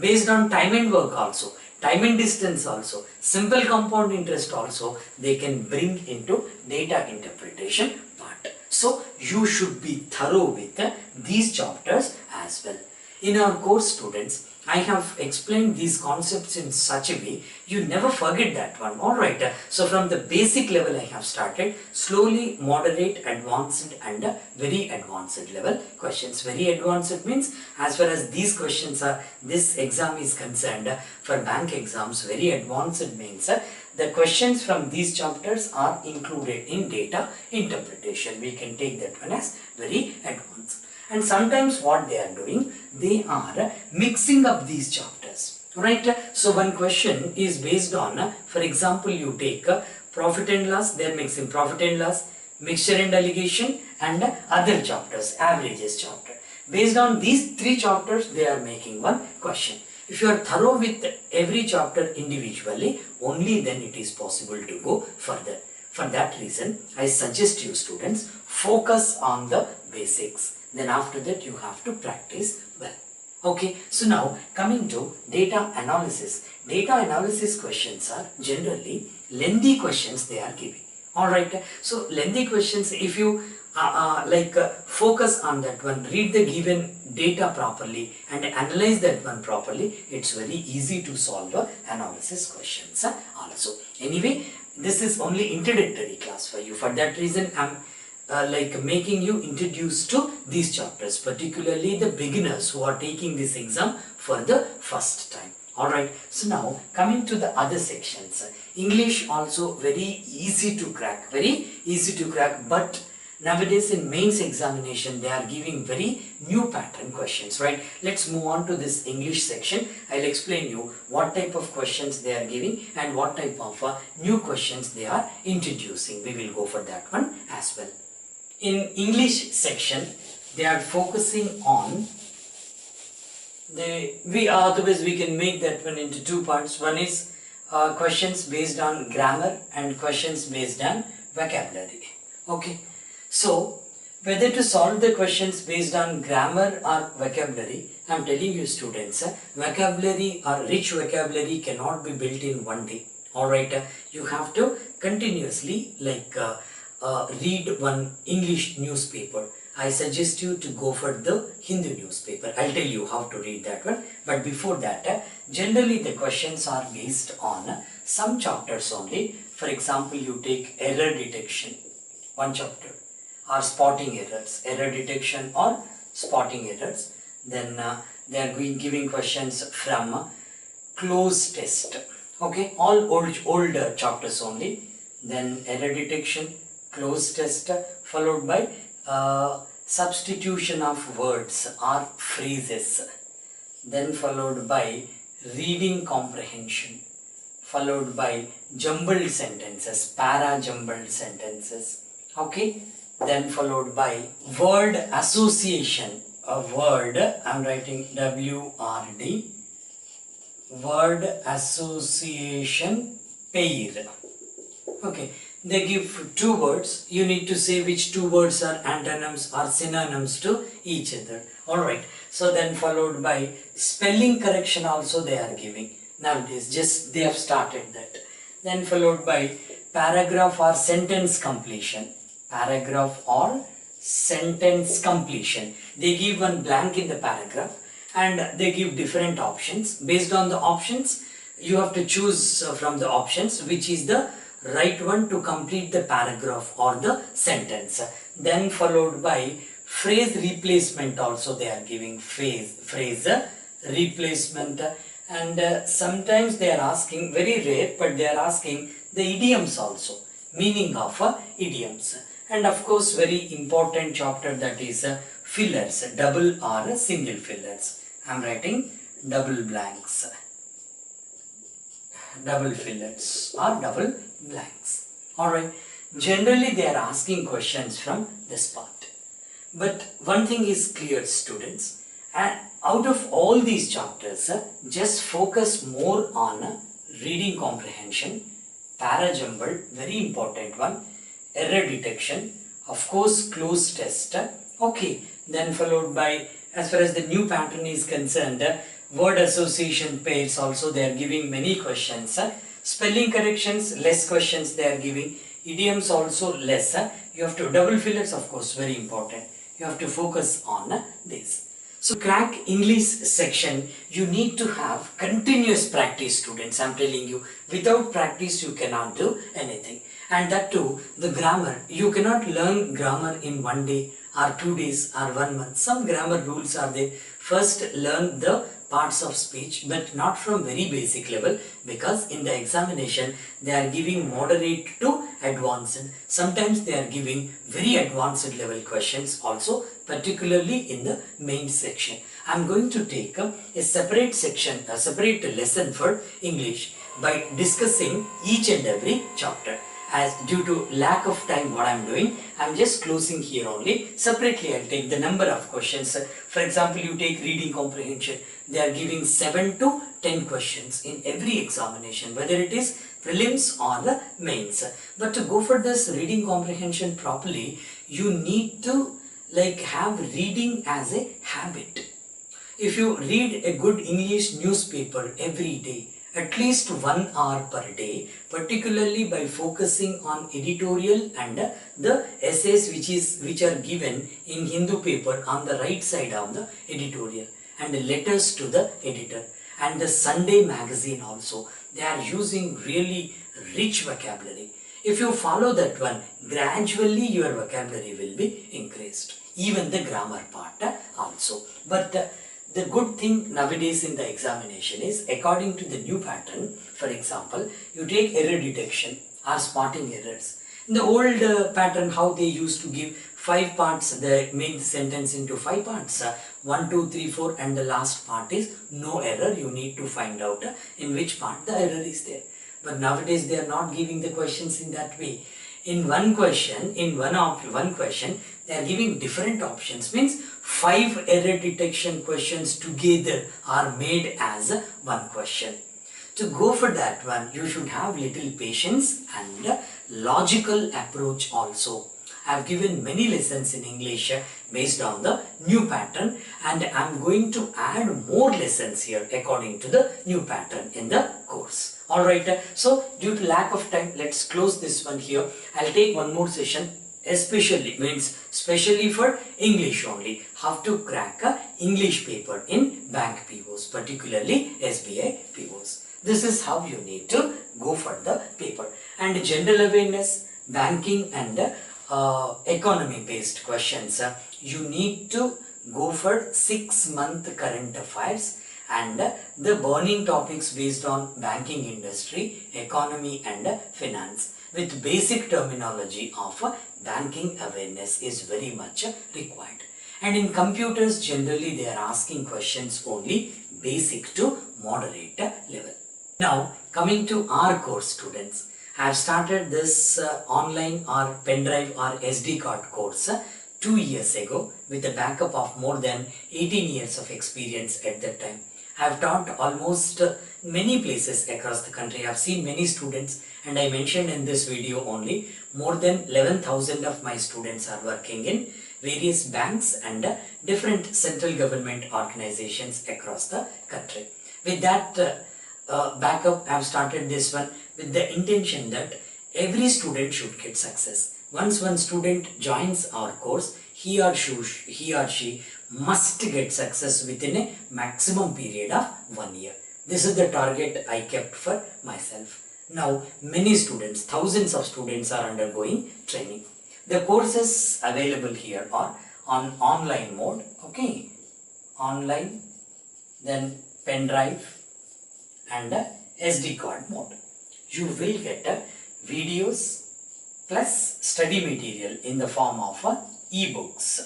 based on time and work also, time and distance also, simple compound interest also, they can bring into data interpretation part. So you should be thorough with these chapters as well. In our course students, I have explained these concepts in such a way, you never forget that one. Alright, so from the basic level I have started, slowly moderate, advanced and very advanced level questions. Very advanced means as far as these questions are, this exam is concerned, for bank exams, very advanced means the questions from these chapters are included in data interpretation. We can take that one as very advanced. And sometimes what they are doing, they are mixing up these chapters, right? So one question is based on, for example, you take profit and loss, they are mixing profit and loss, mixture and allegation and other chapters, averages chapter. Based on these 3 chapters, they are making one question. If you are thorough with every chapter individually, only then it is possible to go further. For that reason, I suggest you students, focus on the basics. Then after that you have to practice well. Okay, so now coming to data analysis. Data analysis questions are generally lengthy questions they are giving. Alright, so lengthy questions, if you focus on that one, read the given data properly and analyze that one properly, it's very easy to solve analysis questions also. Anyway, this is only introductory class for you. For that reason, like making you introduced to these chapters, particularly the beginners who are taking this exam for the first time. Alright, so now coming to the other sections. English also very easy to crack, but nowadays in mains examination they are giving very new pattern questions, right? Let's move on to this English section. I'll explain you what type of questions they are giving and what type of new questions they are introducing. We will go for that one as well. In English section, they are focusing on otherwise we can make that one into two parts. One is questions based on grammar and questions based on vocabulary. Okay, so whether to solve the questions based on grammar or vocabulary, I am telling you students, vocabulary or rich vocabulary cannot be built in one day. Alright, you have to continuously read one English newspaper. I suggest you to go for the Hindu newspaper. I'll tell you how to read that one. But before that, generally the questions are based on some chapters only. For example, you take error detection, one chapter, or spotting errors, error detection or spotting errors. Then they are giving questions from close test. Okay, all old chapters only. Then error detection, close test, followed by substitution of words or phrases, then followed by reading comprehension, followed by jumbled sentences, para-jumbled sentences, okay, then followed by word association, a word, I am writing W-R-D, word association pair, okay. They give two words, you need to say which two words are antonyms or synonyms to each other. Alright, so then followed by spelling correction also they are giving. Nowadays, just they have started that. Then followed by paragraph or sentence completion. Paragraph or sentence completion. They give one blank in the paragraph and they give different options. Based on the options, you have to choose from the options which is the right one to complete the paragraph or the sentence. Then followed by phrase replacement also they are giving phrase replacement, and sometimes they are asking, very rare, but they are asking the idioms also, meaning of idioms. And of course very important chapter, that is fillers, double or single fillers. I am writing double blanks, double fillers or double blanks. Alright, generally they are asking questions from this part. But one thing is clear, students, and out of all these chapters, just focus more on reading comprehension, para-jumbled, very important one, error detection, of course close test, okay, then followed by, as far as the new pattern is concerned, word association pairs also they are giving many questions. Spelling corrections, less questions they are giving. Idioms also less. You have to, double fillers of course very important. You have to focus on this. So crack English section, you need to have continuous practice, students. I am telling you, without practice you cannot do anything. And that too, the grammar, you cannot learn grammar in one day or 2 days or 1 month. Some grammar rules are there. First learn the parts of speech, but not from very basic level, because in the examination they are giving moderate to advanced. Sometimes they are giving very advanced level questions also, particularly in the main section. I am going to take a separate section, a separate lesson for English by discussing each and every chapter. As due to lack of time, what I am doing, I am just closing here only. Separately I will take the number of questions. For example, you take reading comprehension, they are giving 7 to 10 questions in every examination, whether it is prelims or the mains. But to go for this reading comprehension properly, you need to have reading as a habit. If you read a good English newspaper every day, at least 1 hour per day, particularly by focusing on editorial and the essays which are given in Hindu paper on the right side of the editorial, and the letters to the editor, and the Sunday magazine also, they are using really rich vocabulary. If you follow that one, gradually your vocabulary will be increased. Even the grammar part also. But the good thing nowadays in the examination is, according to the new pattern, for example, you take error detection or spotting errors. In the old pattern, how they used to give 5 parts, they make the sentence into 5 parts, 1, 2, 3, 4, and the last part is no error. You need to find out in which part the error is there. But nowadays they are not giving the questions in that way. In one question, one question, they are giving different options. Means 5 error detection questions together are made as one question. To go for that one, you should have little patience and logical approach also. I have given many lessons in English based on the new pattern, and I am going to add more lessons here according to the new pattern in the course. Alright, so due to lack of time, let's close this one here. I'll take one more session, especially for English only. How to crack a English paper in bank POs, particularly SBI POs. This is how you need to go for the paper. And general awareness, banking and economy based questions, you need to go for 6-month current affairs and the burning topics based on banking industry, economy and finance with basic terminology of banking awareness is very much required. And in computers, generally they are asking questions only basic to moderate level. Now coming to our course, students, I have started this online or pen drive or SD card course 2 years ago with a backup of more than 18 years of experience at that time. I have taught almost many places across the country. I have seen many students, and I mentioned in this video only more than 11,000 of my students are working in various banks and different central government organizations across the country. With that backup, I have started this one with the intention that every student should get success. Once one student joins our course, he or she must get success within a maximum period of 1 year. This is the target I kept for myself. Now many students, thousands of students are undergoing training. The courses available here are on online mode, okay, online, then pen drive and SD card mode. You will get videos plus study material in the form of ebooks.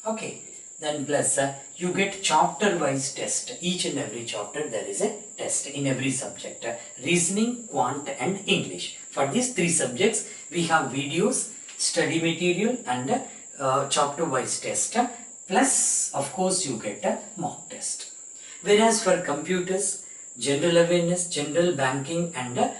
Okay, then plus you get chapter wise test. Each and every chapter there is a test in every subject. Reasoning, quant and English. For these 3 subjects we have videos, study material and chapter wise test. Plus of course you get a mock test. Whereas for computers, general awareness, general banking and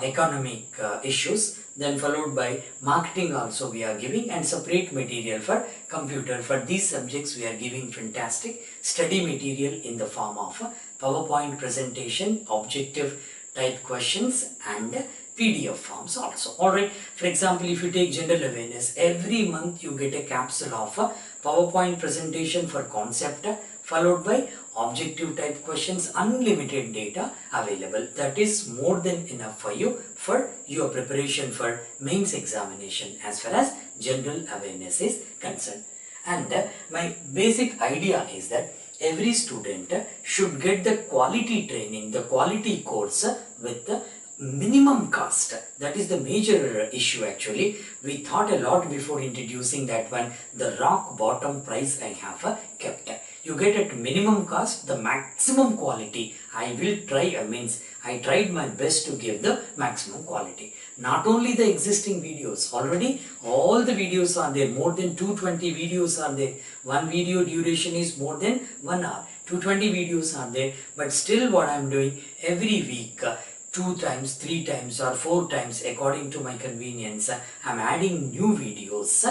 economic issues, then followed by marketing also we are giving, and separate material for computer. For these subjects we are giving fantastic study material in the form of PowerPoint presentation, objective type questions and PDF forms also. Alright, for example, if you take general awareness, every month you get a capsule of PowerPoint presentation for concept, followed by objective type questions, unlimited data available. That is more than enough for you for your preparation for mains examination as far as general awareness is concerned. And my basic idea is that every student should get the quality training, the quality course with the minimum cost. That is the major issue actually. We thought a lot before introducing that one. The rock bottom price I have kept. You get at minimum cost the maximum quality. I tried my best to give the maximum quality. Not only the existing videos, already all the videos are there, more than 220 videos are there. One video duration is more than 1 hour. 220 videos are there, but still what I am doing every week, 2 times, 3 times or 4 times according to my convenience, I am adding new videos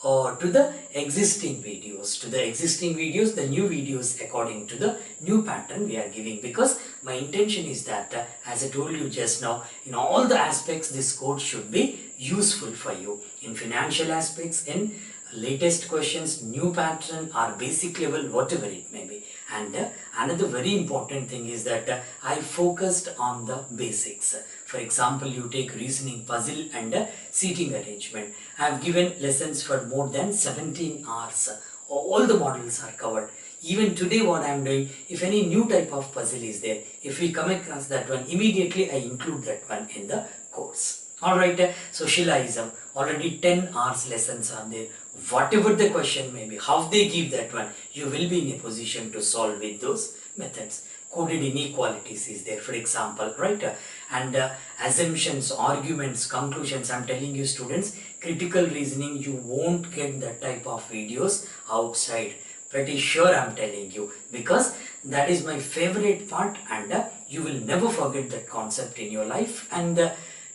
to the existing videos. The new videos according to the new pattern we are giving, because my intention is that as I told you just now, in all the aspects this course should be useful for you. In financial aspects, in latest questions, new pattern or basic level, whatever it may be. And another very important thing is that I focused on the basics. For example, you take reasoning, puzzle and seating arrangement. I have given lessons for more than 17 hours. All the models are covered. Even today what I am doing, if any new type of puzzle is there, if we come across that one, immediately I include that one in the course. Alright, socialism, already 10 hours lessons are there. Whatever the question may be, how they give that one, you will be in a position to solve with those methods. Coded inequalities is there, for example, right? And assumptions, arguments, conclusions. I'm telling you students, critical reasoning, you won't get that type of videos outside. Pretty sure I'm telling you, because that is my favorite part, and you will never forget that concept in your life, and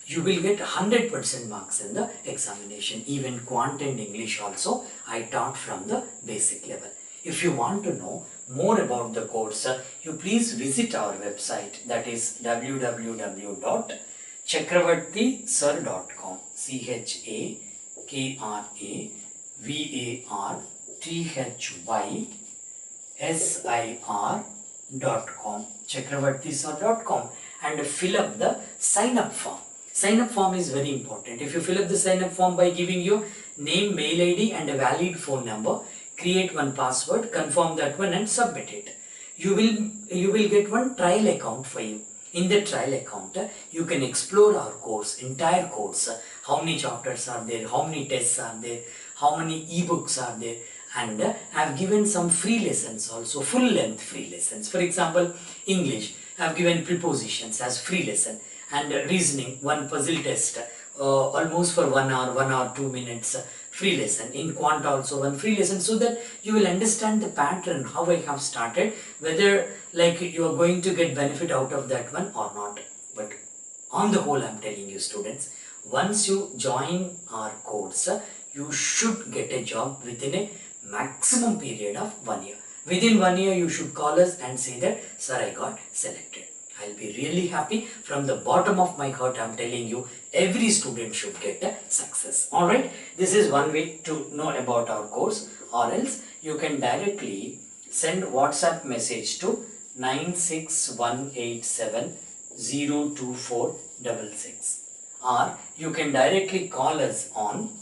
you will get 100% marks in the examination. Even Quant and English also I taught from the basic level. If you want to know more about the course, you please visit our website, that is www.chakravarthysir.com. chakravarthysir.com, chakravarthysir.com, and fill up the sign up form. Sign up form is very important. If you fill up the sign up form by giving your name, mail ID and a valid phone number, create one password, confirm that one and submit it. You will get one trial account for you. In the trial account, you can explore our course, entire course, how many chapters are there, how many tests are there, how many ebooks are there, and I have given some free lessons also, full length free lessons. For example, English, I have given prepositions as free lesson, and reasoning, one puzzle test, almost for 1 hour, 1 hour, 2 minutes, free lesson. In Quant also one free lesson, so that you will understand the pattern, how I have started, whether like you are going to get benefit out of that one or not. But on the whole, I am telling you students, once you join our course, you should get a job within a maximum period of 1 year. Within 1 year, you should call us and say that, sir, I got selected. I'll be really happy. From the bottom of my heart, I'm telling you, every student should get a success. Alright, this is one way to know about our course, or else you can directly send WhatsApp message to 96187024666, or you can directly call us on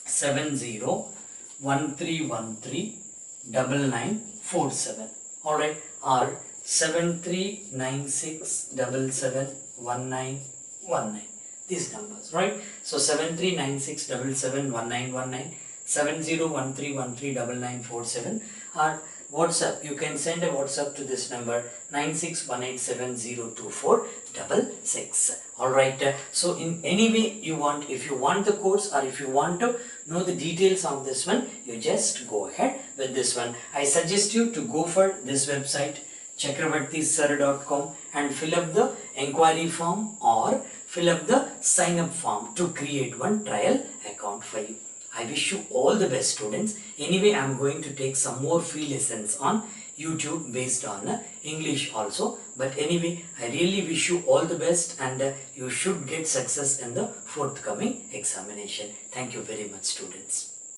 7013139947. Alright, or 7396771919, these numbers, right? So 7396771919, 7013139947, or WhatsApp, you can send a WhatsApp to this number 9618702466. Alright, so in any way you want, if you want the course or if you want to know the details of this one, you just go ahead with this one. I suggest you to go for this website, chakravarthysir.com, and fill up the inquiry form or fill up the sign up form to create one trial account for you. I wish you all the best, students. Anyway, I am going to take some more free lessons on YouTube based on English also. But anyway, I really wish you all the best, and you should get success in the forthcoming examination. Thank you very much, students.